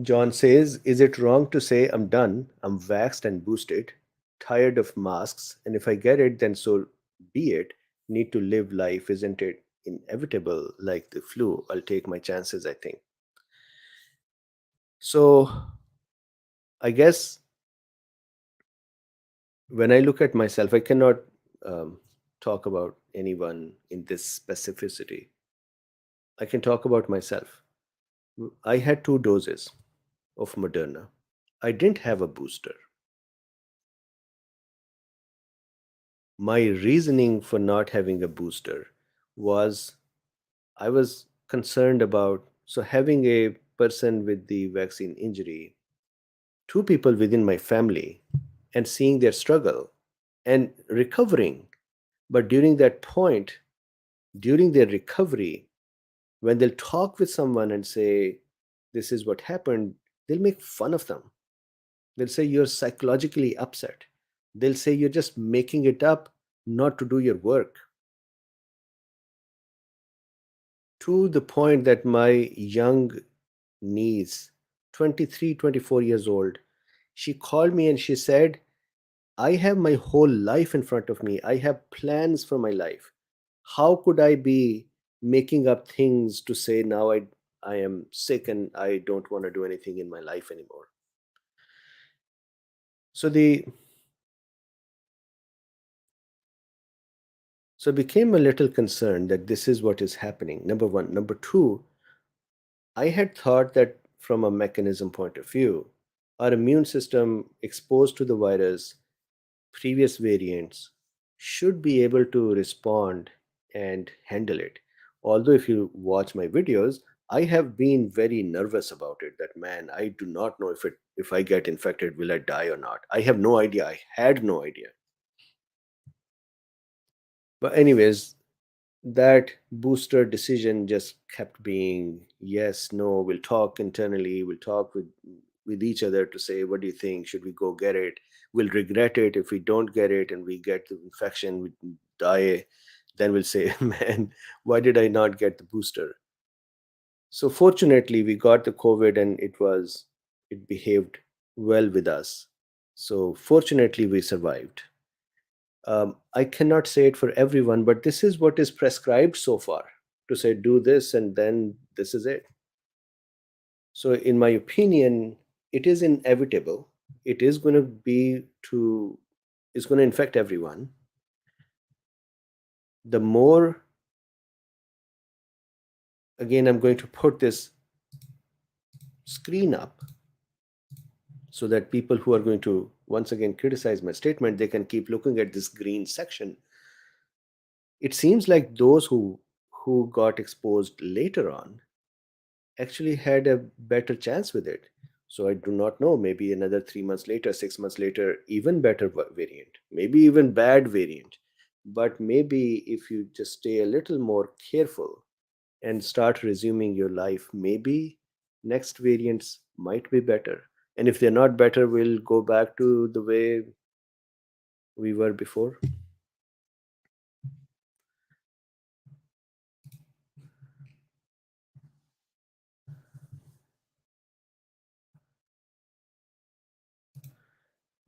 John says, is it wrong to say I'm done? I'm vaxxed and boosted, tired of masks, and if I get it, then so be it. Need to live life, isn't it? Inevitable, like the flu. I'll take my chances, I think. So, I guess when I look at myself, I cannot talk about anyone in this specificity. I can talk about myself. I had 2 doses of Moderna. I didn't have a booster. My reasoning for not having a booster was I was concerned about having a person with the vaccine injury, 2 people within my family, and seeing their struggle and recovering. But during that point, during their recovery, When they'll talk with someone and say, this is what happened, they'll make fun of them. They'll say you're psychologically upset. They'll say you're just making it up not to do your work. To the point that my young niece, 23, 24 years old, she called me and she said, I have my whole life in front of me. I have plans for my life. How could I be making up things to say now I am sick and I don't want to do anything in my life anymore? So the so I became a little concerned that this is what is happening. Number one. Number two, I had thought that from a mechanism point of view, our immune system exposed to the virus, previous variants, should be able to respond and handle it. Although, if you watch my videos, I have been very nervous about it. That man, I do not know if I get infected, will I die or not? I have no idea. I had no idea. But anyways, that booster decision just kept being yes, no, we'll talk internally, we'll talk with each other to say, what do you think, should we go get it? We'll regret it if we don't get it and we get the infection, we die. Then we'll say, man, why did I not get the booster? So fortunately we got the COVID and it behaved well with us. So fortunately we survived. I cannot say it for everyone, but this is what is prescribed so far, to say do this and then this is it. So, in my opinion, it is inevitable. It is going to it's going to infect everyone. The more, again, I'm going to put this screen up so that people who are going to once again criticize my statement, they can keep looking at this green section. It seems like those who got exposed later on actually had a better chance with it. So I do not know, maybe another 3 months later, 6 months later, even better variant, maybe even bad variant. But maybe if you just stay a little more careful and start resuming your life, maybe next variants might be better. And if they're not better, we'll go back to the way we were before.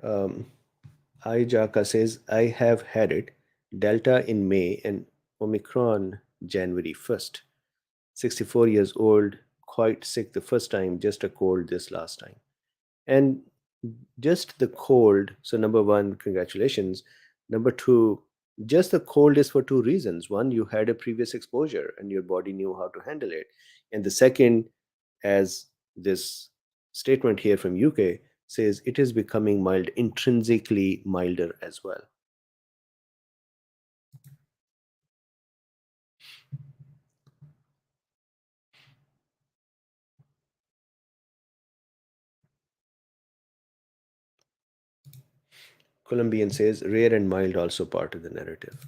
Um, Ijaka says, I have had it, Delta in May and Omicron January 1st. 64 years old, quite sick the first time, just a cold this last time. And just the cold, so number one, congratulations. Number two, just the cold is for two reasons. One, you had a previous exposure and your body knew how to handle it. And the second, as this statement here from UK says, it is becoming mild, intrinsically milder as well. Colombian says, rare and mild also part of the narrative.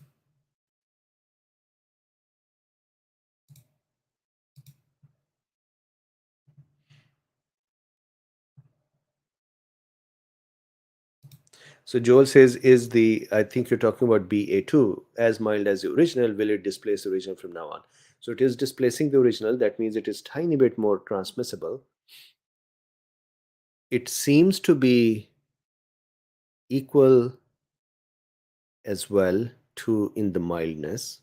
So Joel says, I think you're talking about BA2, as mild as the original, will it displace the original from now on? So it is displacing the original. That means it is tiny bit more transmissible. It seems to be equal as well to in the mildness.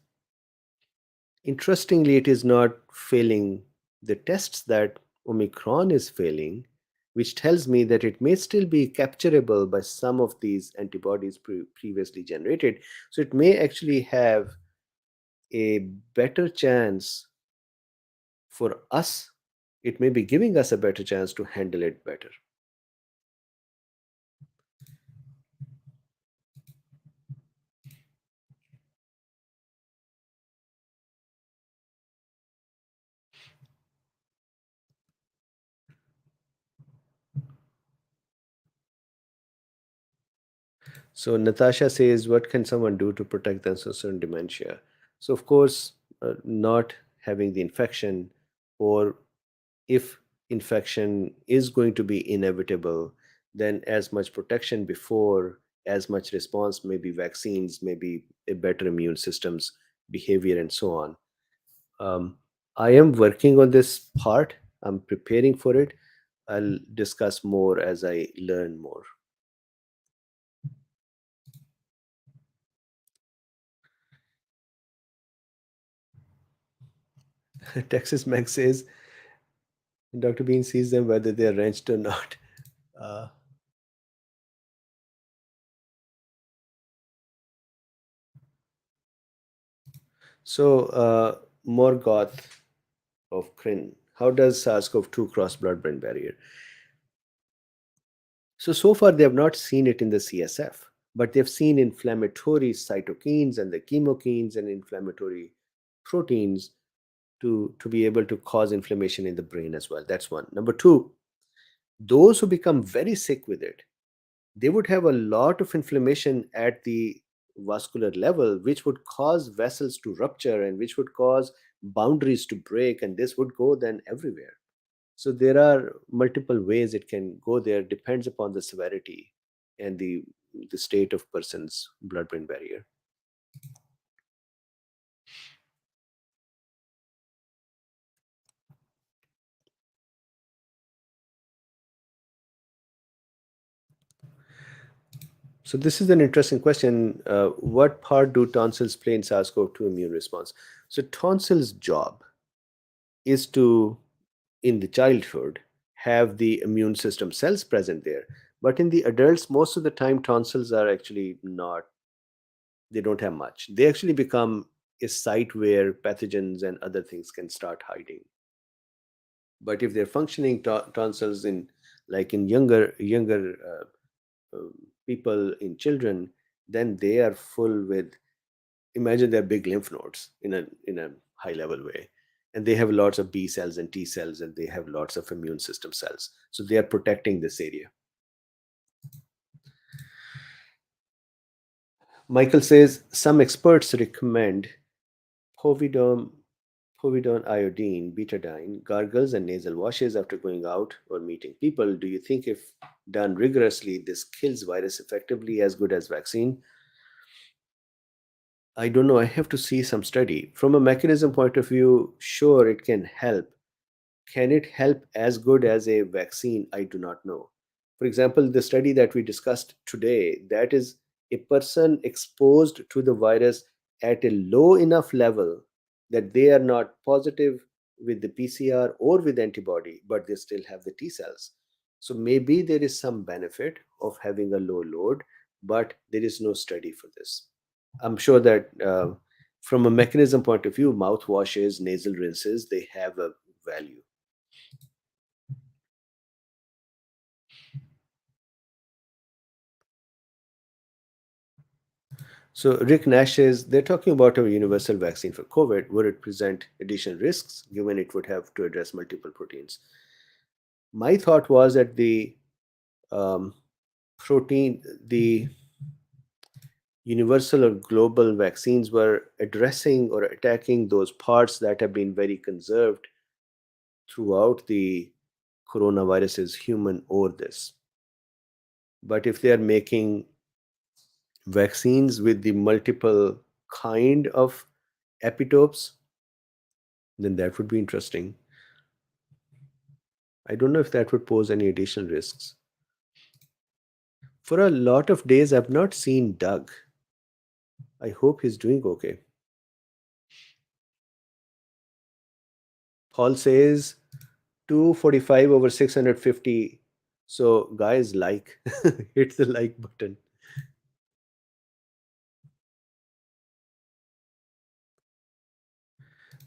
Interestingly, it is not failing the tests that Omicron is failing, which tells me that it may still be capturable by some of these antibodies previously generated. So it may actually have a better chance for us. It may be giving us a better chance to handle it better. So Natasha says, what can someone do to protect themselves from dementia? So of course, not having the infection, or if infection is going to be inevitable, then as much protection before, as much response, maybe vaccines, maybe a better immune systems behavior, and so on. um, I am working on this part. I'm preparing for it. I'll discuss more as I learn more. Texas Meg says Dr. Bean sees them whether they're wrenched or not. Uh, Morgoth of Kryn, how does SARS-CoV-2 cross blood-brain barrier? So far they have not seen it in the CSF, but they've seen inflammatory cytokines and the chemokines and inflammatory proteins to be able to cause inflammation in the brain as well. That's one. Number two, those who become very sick with it, they would have a lot of inflammation at the vascular level, which would cause vessels to rupture and which would cause boundaries to break, and this would go then everywhere. So there are multiple ways it can go there, depends upon the severity and the state of person's blood-brain barrier. So this is an interesting question. What part do tonsils play in SARS-CoV-2 immune response? So tonsils' job is to, in the childhood, have the immune system cells present there. But in the adults, most of the time, tonsils are actually not, they don't have much. They actually become a site where pathogens and other things can start hiding. But if they're functioning tonsils in, like in younger people, in children, then they are full with, imagine they're big lymph nodes in a high level way, and they have lots of B cells and T cells, and they have lots of immune system cells, so they are protecting this area. Michael says some experts recommend povidone povidone iodine betadine gargles and nasal washes after going out or meeting people. Do you think if done rigorously this kills virus effectively as good as vaccine? I don't know. I have to see some study. From a mechanism point of view, sure, it can help. Can it help as good as a vaccine? I do not know. For example, the study that we discussed today, that is a person exposed to the virus at a low enough level that they are not positive with the PCR or with antibody, but they still have the T cells. So maybe there is some benefit of having a low load, but there is no study for this. I'm sure that from a mechanism point of view, mouth washes, nasal rinses, they have a value. So Rick Nash says they're talking about a universal vaccine for COVID. Would it present additional risks given it would have to address multiple proteins? My thought was that um, the universal or global vaccines were addressing or attacking those parts that have been very conserved throughout the coronavirus, human or this. But if they are making vaccines with the multiple kind of epitopes, then that would be interesting. I don't know if that would pose any additional risks. For a lot of days, I've not seen Doug. I hope he's doing okay. Paul says 245 over 650. So, guys, like, hit the like button.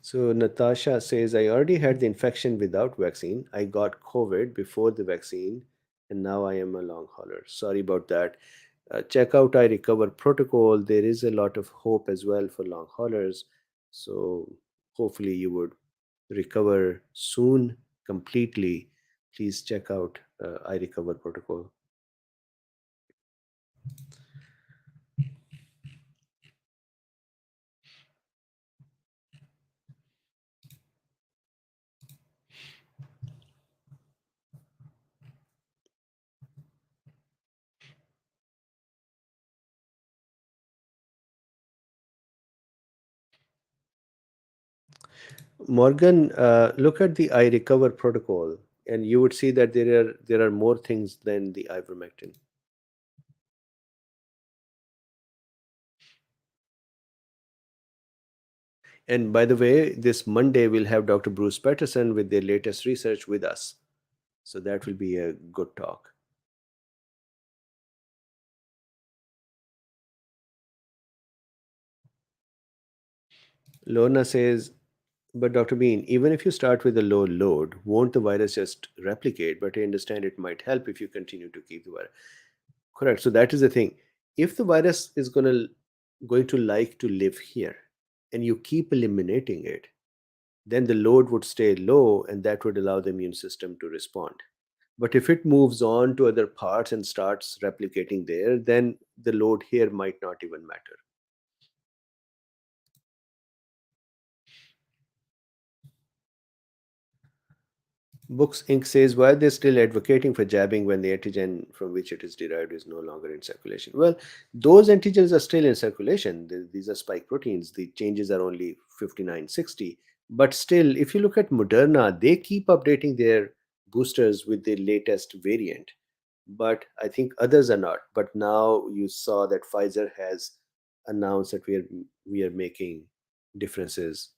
So, Natasha says, I already had the infection without vaccine. I got COVID before the vaccine, and now I am a long hauler. Sorry about that. Check out I Recover protocol. There is a lot of hope as well for long haulers. So hopefully you would recover soon completely. Please check out I Recover protocol. Morgan, look at the I recover protocol, and you would see that there are more things than the ivermectin. And by the way, this Monday we'll have Dr. Bruce Patterson with their latest research with us. So that will be a good talk. Lorna says, but Dr. Bean, even if you start with a low load, won't the virus just replicate? But I understand it might help if you continue to keep the virus. Correct. So that is the thing. If the virus is going to like to live here, and you keep eliminating it, then the load would stay low, and that would allow the immune system to respond. But if it moves on to other parts and starts replicating there, then the load here might not even matter. Books Inc. says, why are they still advocating for jabbing when the antigen from which it is derived is no longer in circulation? Well, those antigens are still in circulation. These are spike proteins. The changes are only 59, 60. But still, if you look at Moderna, they keep updating their boosters with the latest variant. But I think others are not. But now you saw that Pfizer has announced that we are making differences,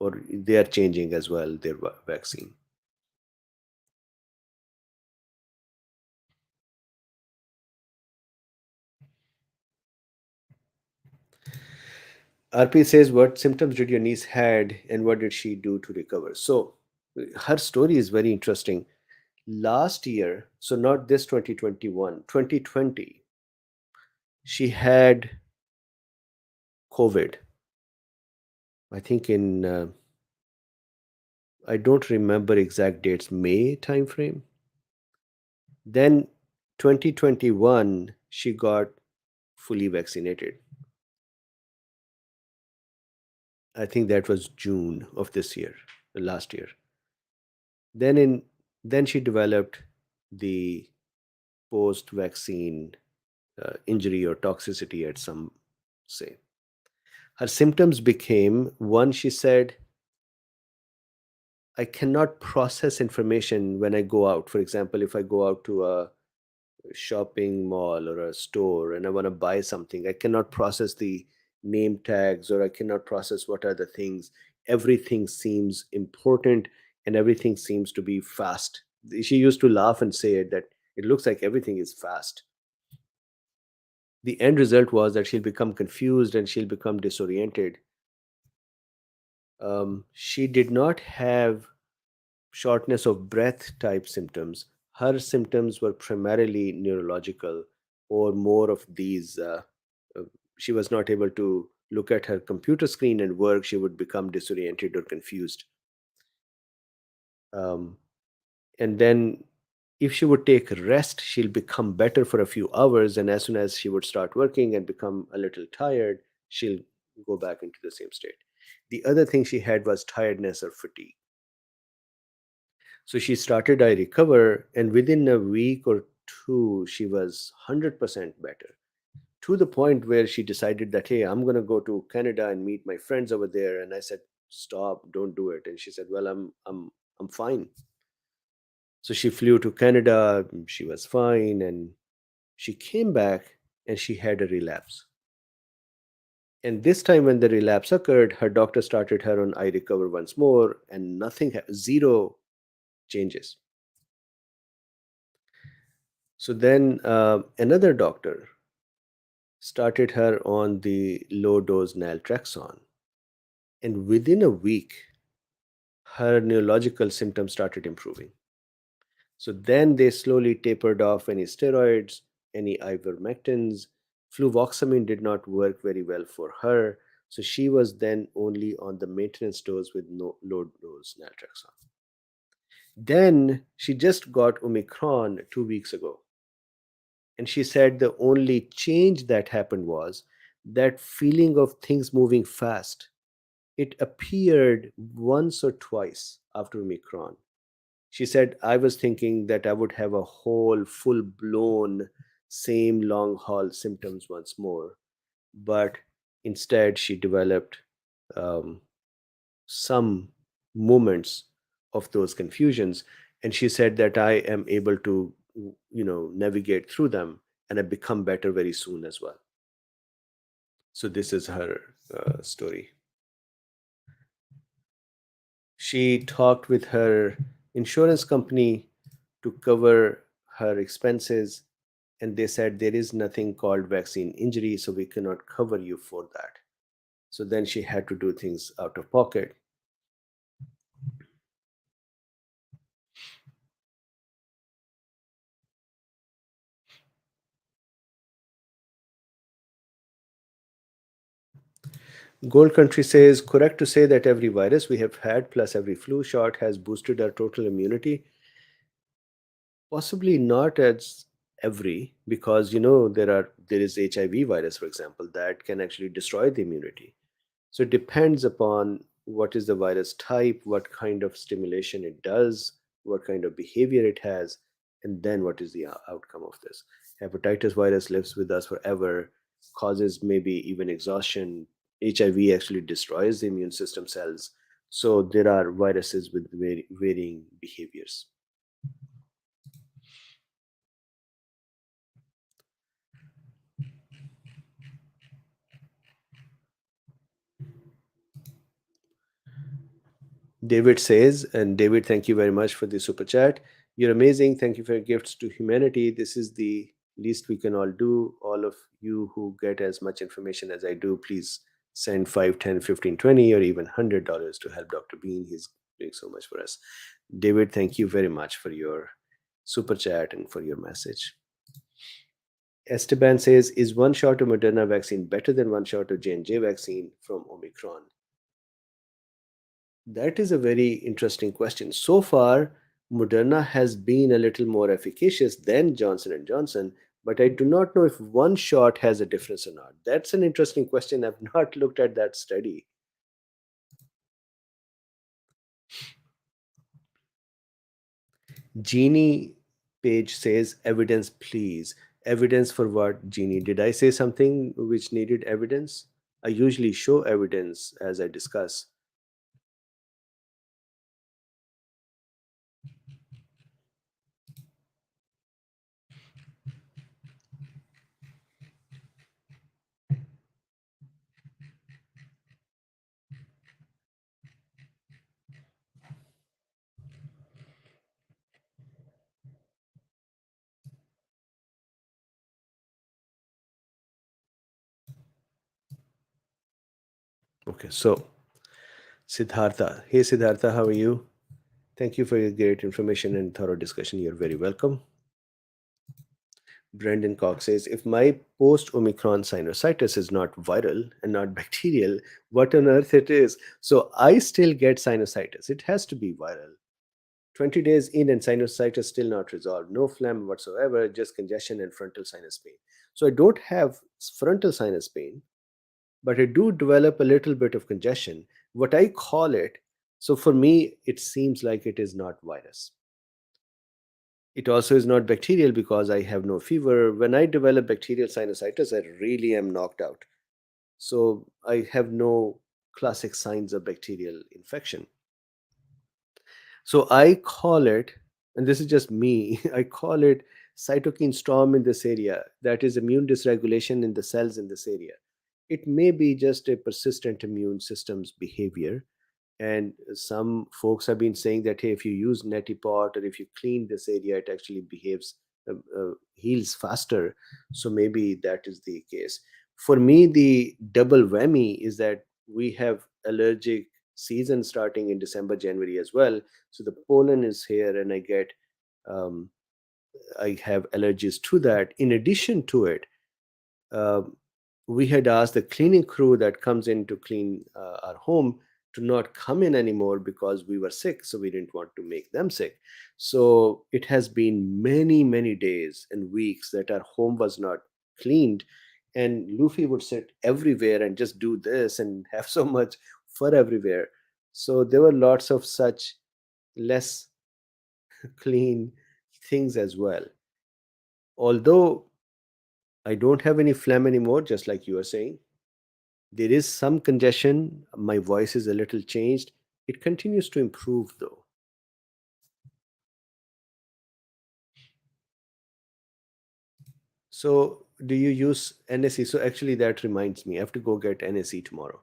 or they are changing as well their vaccine. RP says, what symptoms did your niece had and what did she do to recover? So her story is very interesting. Last year, so not this 2021, 2020, she had COVID. I think in I don't remember exact dates, May timeframe. Then 2021, she got fully vaccinated. I think that was June of this year, last year. Then in then she developed the post-vaccine injury or toxicity, at some say. Her symptoms became one, she said, I cannot process information when I go out. For example, if I go out to a shopping mall or a store and I want to buy something, I cannot process the name tags, or I cannot process what are the things. Everything seems important and everything seems to be fast. She used to laugh and say it, that it looks like everything is fast. The end result was that she'll become confused and she'll become disoriented. She did not have shortness of breath type symptoms. Her symptoms were primarily neurological, or more of these. Uh, she was not able to look at her computer screen and work. She would become disoriented or confused. Um, and then, if she would take rest, she'll become better for a few hours. And as soon as she would start working and become a little tired, she'll go back into the same state. The other thing she had was tiredness or fatigue. So she started I Recover, and within a week or two, she was 100% better, to the point where she decided that, hey, I'm going to go to Canada and meet my friends over there. And I said, stop, don't do it. And she said, well, I'm fine. So she flew to Canada, she was fine, and she came back and she had a relapse. And this time, when the relapse occurred, her doctor started her on I Recover once more, and nothing, zero changes. So then another doctor started her on the low dose naltrexone. And within a week, her neurological symptoms started improving. So then they slowly tapered off any steroids, any ivermectins. Fluvoxamine did not work very well for her. So she was then only on the maintenance dose with no low dose naltrexone. Then she just got Omicron 2 weeks ago. And she said the only change that happened was that feeling of things moving fast. It appeared once or twice after Omicron. She said, I was thinking that I would have a whole full blown same long haul symptoms once more. But instead, she developed um, some moments of those confusions. And she said that I am able to, navigate through them, and I become better very soon as well. So this is her story. She talked with her insurance company to cover her expenses, and they said there is nothing called vaccine injury, so we cannot cover you for that. So then she had to do things out of pocket. Gold Country says, correct to say that every virus we have had plus every flu shot has boosted our total immunity? Possibly not as every, because there is HIV virus, for example, that can actually destroy the immunity. So it depends upon what is the virus type, what kind of stimulation it does, what kind of behavior it has, and then what is the outcome of this. Hepatitis virus lives with us forever, causes maybe even exhaustion. HIV actually destroys the immune system cells. So there are viruses with varying behaviors. David says, and David, thank you very much for the super chat. You're amazing. Thank you for your gifts to humanity. This is the least we can all do. All of you who get as much information as I do, please send 5, 10, 15, 20, or even $100 to help Dr. Bean. He's doing so much for us. David, thank you very much for your super chat and for your message. Esteban says, is one shot of Moderna vaccine better than one shot of J&J vaccine from Omicron? That is a very interesting question. So far, Moderna has been a little more efficacious than Johnson and Johnson, but I do not know if one shot has a difference or not. That's an interesting question. I've not looked at that study. Jeannie Page says, evidence, please. Evidence for what, Jeannie? Did I say something which needed evidence? I usually show evidence as I discuss. Okay, so Siddhartha. Hey, Siddhartha, how are you? Thank you for your great information and thorough discussion. You're very welcome. Brendan Cox says, if my post Omicron sinusitis is not viral and not bacterial, what on earth it is? So I still get sinusitis. It has to be viral. 20 days in and sinusitis still not resolved. No phlegm whatsoever, just congestion and frontal sinus pain. So I don't have frontal sinus pain, but I do develop a little bit of congestion. What I call it, so for me, it seems like it is not virus. It also is not bacterial because I have no fever. When I develop bacterial sinusitis, I really am knocked out. So I have no classic signs of bacterial infection. So I call it, and this is just me, I call it cytokine storm in this area. That is immune dysregulation in the cells in this area. It may be just a persistent immune system's behavior. And some folks have been saying that, hey, if you use neti pot or if you clean this area, it actually behaves, heals faster. So maybe that is the case. For me, the double whammy is that we have allergic season starting in December, January as well. So the pollen is here, and um, I have allergies to that. In addition to it, uh, we had asked the cleaning crew that comes in to clean our home to not come in anymore because we were sick, so we didn't want to make them sick. So it has been many, many days and weeks that our home was not cleaned, and Luffy would sit everywhere and just do this and have so much fur everywhere. So there were lots of such less clean things as well. Although I don't have any phlegm anymore, just like you are saying, there is some congestion. My voice is a little changed. It continues to improve, though. So, do you use NSE? So, actually, that reminds me, I have to go get NSE tomorrow.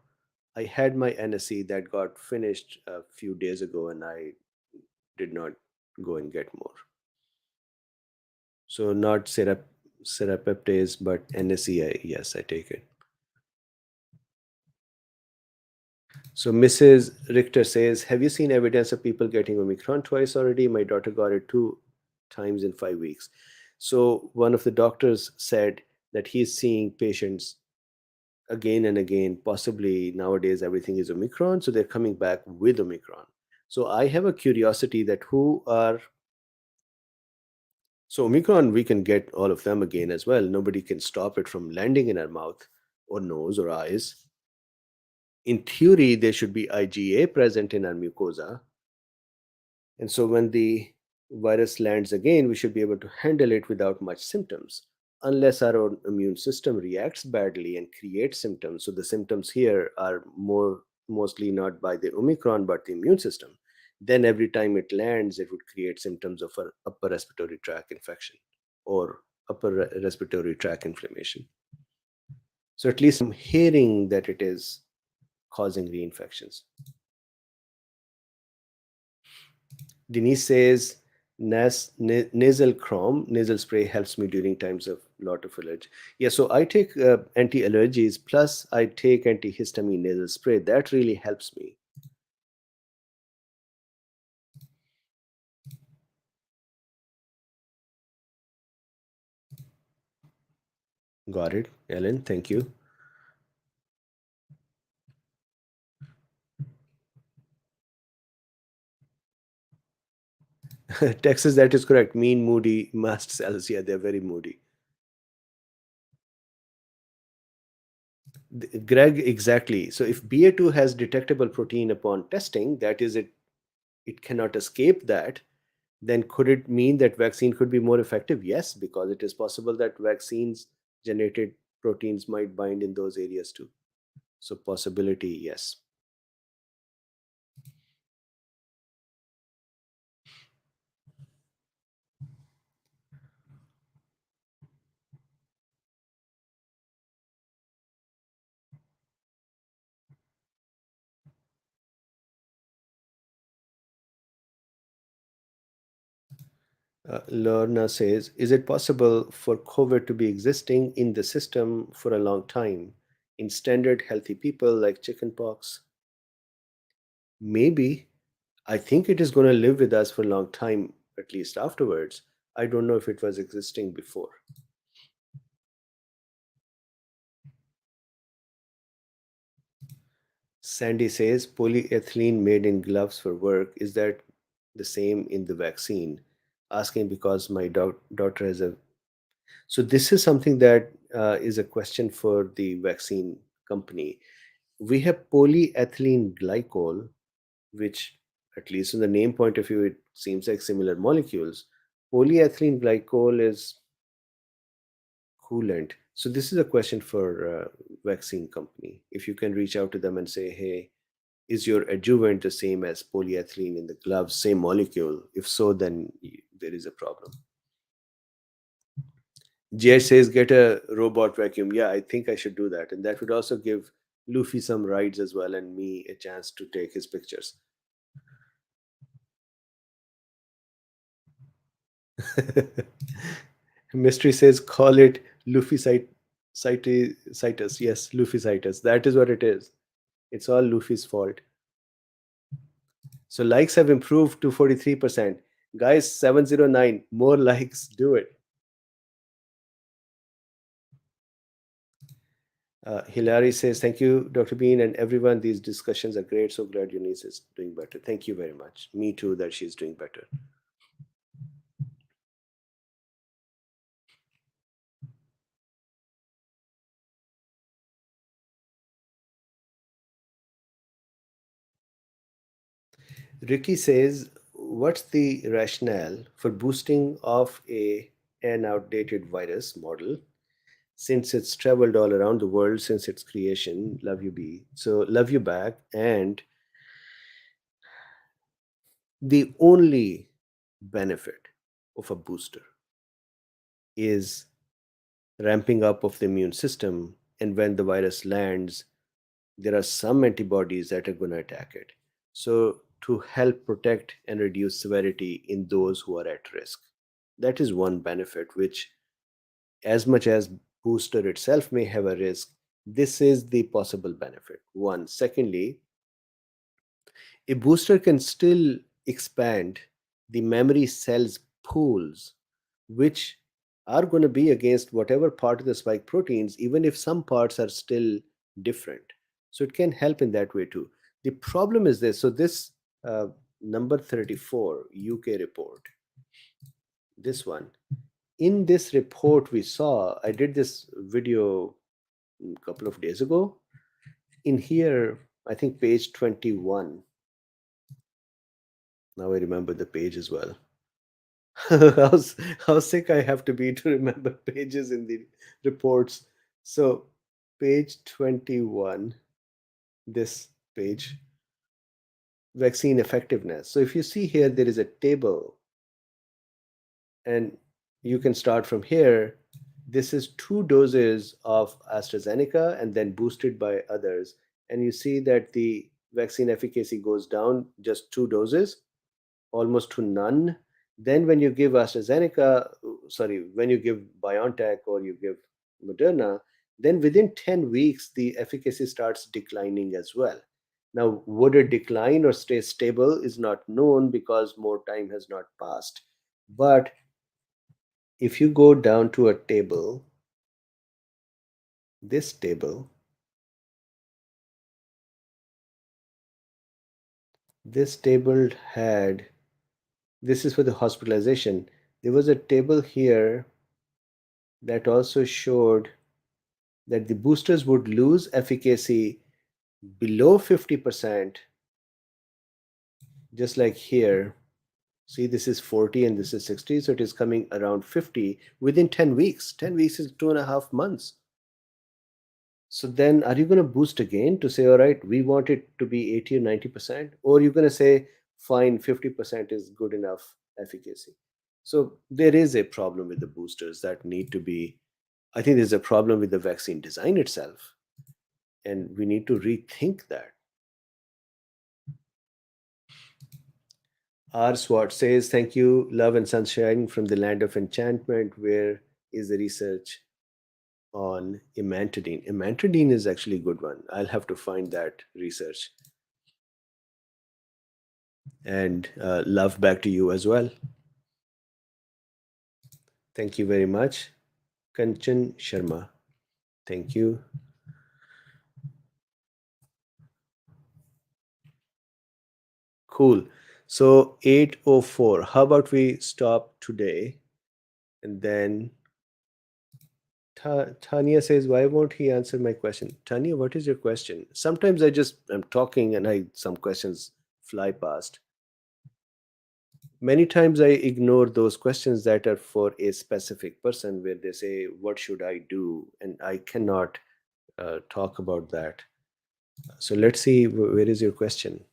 I had my NSE that got finished a few days ago, and I did not go and get more. So, not serapeptase, but NSE, yes, I take it. So Mrs. Richter says, have you seen evidence of people getting Omicron twice already? My daughter got it 2 times in 5 weeks. So one of the doctors said that he's seeing patients again and again. Possibly nowadays everything is Omicron, so they're coming back with Omicron. So I have a curiosity that who are so Omicron, we can get all of them again as well. Nobody can stop it from landing in our mouth or nose or eyes. In theory, there should be IgA present in our mucosa. And so when the virus lands again, we should be able to handle it without much symptoms, unless our own immune system reacts badly and creates symptoms. So the symptoms here are mostly not by the Omicron, but the immune system. Then every time it lands, it would create symptoms of an upper respiratory tract infection or respiratory tract inflammation. So at least I'm hearing that it is causing reinfections. Denise says nasal chrome, nasal spray helps me during times of lot of allergy. Yeah, so I take anti-allergies plus I take antihistamine nasal spray. That really helps me. Got it, Ellen. Thank you. Texas, that is correct. Mean, moody mast cells. Yeah, they're very moody. Greg, exactly. So if BA2 has detectable protein upon testing, that is it cannot escape that, then could it mean that vaccine could be more effective? Yes, because it is possible that vaccines generated proteins might bind in those areas too. So possibility, yes. Lorna says, is it possible for COVID to be existing in the system for a long time in standard healthy people like chickenpox? Maybe. I think it is going to live with us for a long time, at least afterwards. I don't know if it was existing before. Sandy says polyethylene made in gloves for work. Is that the same in the vaccine? Asking because my daughter has a. So, this is something that is a question for the vaccine company. We have polyethylene glycol, which, at least in the name point of view, it seems like similar molecules. Polyethylene glycol is coolant. So this is a question for vaccine company. If you can reach out to them and say, hey, is your adjuvant the same as polyethylene in the gloves, same molecule? If so, then there is a problem. Jay says, get a robot vacuum. Yeah, I think I should do that. And that would also give Luffy some rides as well and me a chance to take his pictures. Mystery says, call it Luffy citus. Yes, Luffy citus. That is what it is. It's all Luffy's fault. So likes have improved to 43%. Guys, 709, more likes, do it. Hilary says, thank you, Dr. Bean, and everyone. These discussions are great. So glad your niece is doing better. Thank you very much. Me too, that she's doing better. Ricky says, what's the rationale for boosting off an outdated virus model since it's traveled all around the world since its creation? Love you, B. So, love you back. And The only benefit of a booster is ramping up of the immune system, and when the virus lands, there are some antibodies that are going to attack it. So, to help protect and reduce severity in those who are at risk. That is one benefit, which, as much as booster itself may have a risk, this is the possible benefit. One. Secondly, a booster can still expand the memory cells pools, which are going to be against whatever part of the spike proteins, even if some parts are still different. So it can help in that way too. The problem is this. So this uh, number 34 UK report, this one. In this report we saw, I did this video a couple of days ago. In here, I think page 21. Now I remember the page as well. how, how sick I have to be to remember pages in the reports. So, page 21, this page, vaccine effectiveness. So, if you see here, there is a table, and you can start from here. This is 2 doses of AstraZeneca and then boosted by others. And you see that the vaccine efficacy goes down just 2 doses, almost to none. Then when you give AstraZeneca, sorry, when you give BioNTech or you give Moderna, then within 10 weeks, the efficacy starts declining as well. Now, would it decline or stay stable is not known because more time has not passed. But if you go down to a table, this table, this table had, this is for the hospitalization. There was a table here that also showed that the boosters would lose efficacy below 50%, just like here. See, this is 40 and this is 60, so it is coming around 50 within 10 weeks. 10 weeks is 2.5 months. So then, are you going to boost again to say, all right, we want it to be 80 or 90%? Or you're going to say, fine, 50% is good enough efficacy? So there is a problem with the boosters that need to be, I think there's a problem with the vaccine design itself. And we need to rethink that. R. Swart says, thank you, love and sunshine from the land of enchantment. Where is the research on imantadine? Imantadine is actually a good one. I'll have to find that research. And love back to you as well. Thank you very much. Kanchan Sharma. Thank you. Cool. So 8:04. How about we stop today? And then Tanya says, why won't he answer my question? Tanya, what is your question? Sometimes I'm talking and some questions fly past. Many times I ignore those questions that are for a specific person where they say, what should I do? And I cannot talk about that. So let's see, where is your question?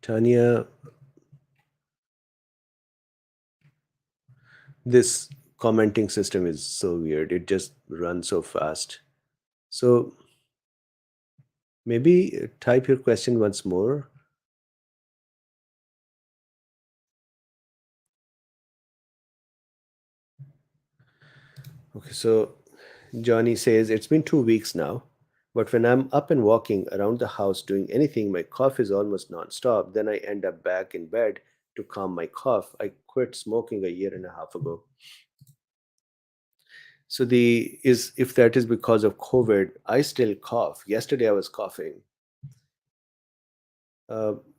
Tanya, this commenting system is so weird. It just runs so fast. So maybe type your question once more. Okay, so Johnny says, it's been 2 weeks now, but when I'm up and walking around the house doing anything, my cough is almost nonstop. Then I end up back in bed to calm my cough. I quit smoking a year and a half ago. So if that is because of COVID, I still cough. Yesterday I was coughing.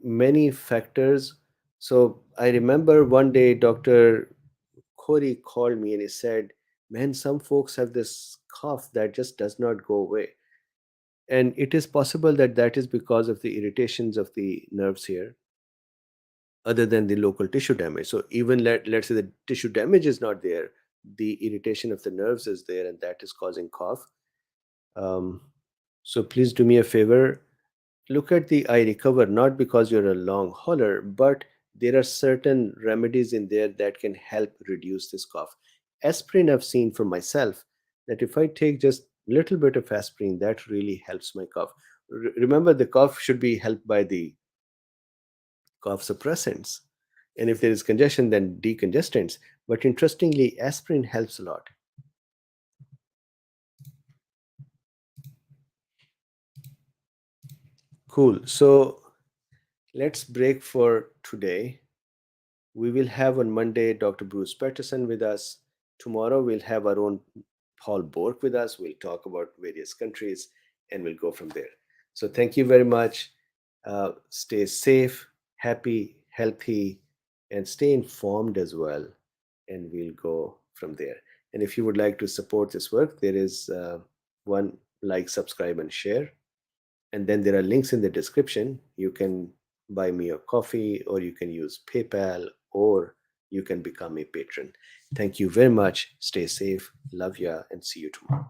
Many factors. So I remember one day Dr. Corey called me and he said, man, some folks have this cough that just does not go away. And it is possible that that is because of the irritations of the nerves here, other than the local tissue damage. So even let's say the tissue damage is not there, the irritation of the nerves is there, and that is causing cough. Um, so please do me a favor, look at the I recover, not because you're a long hauler, but there are certain remedies in there that can help reduce this cough. Aspirin, I've seen for myself that if I take just little bit of aspirin, that really helps my cough. Remember, the cough should be helped by the cough suppressants, and if there is congestion, then decongestants. But interestingly, aspirin helps a lot. Cool. So let's break for today. We will have on Monday Dr. Bruce Patterson with us. Tomorrow we'll have our own Paul Bork with us. We'll talk about various countries and we'll go from there. So thank you very much. Stay safe, happy, healthy, and stay informed as well. And we'll go from there. And if you would like to support this work, there is one like, subscribe, and share. And then there are links in the description. You can buy me a coffee, or you can use PayPal, or you can become a patron. Thank you very much. Stay safe. Love ya, and see you tomorrow.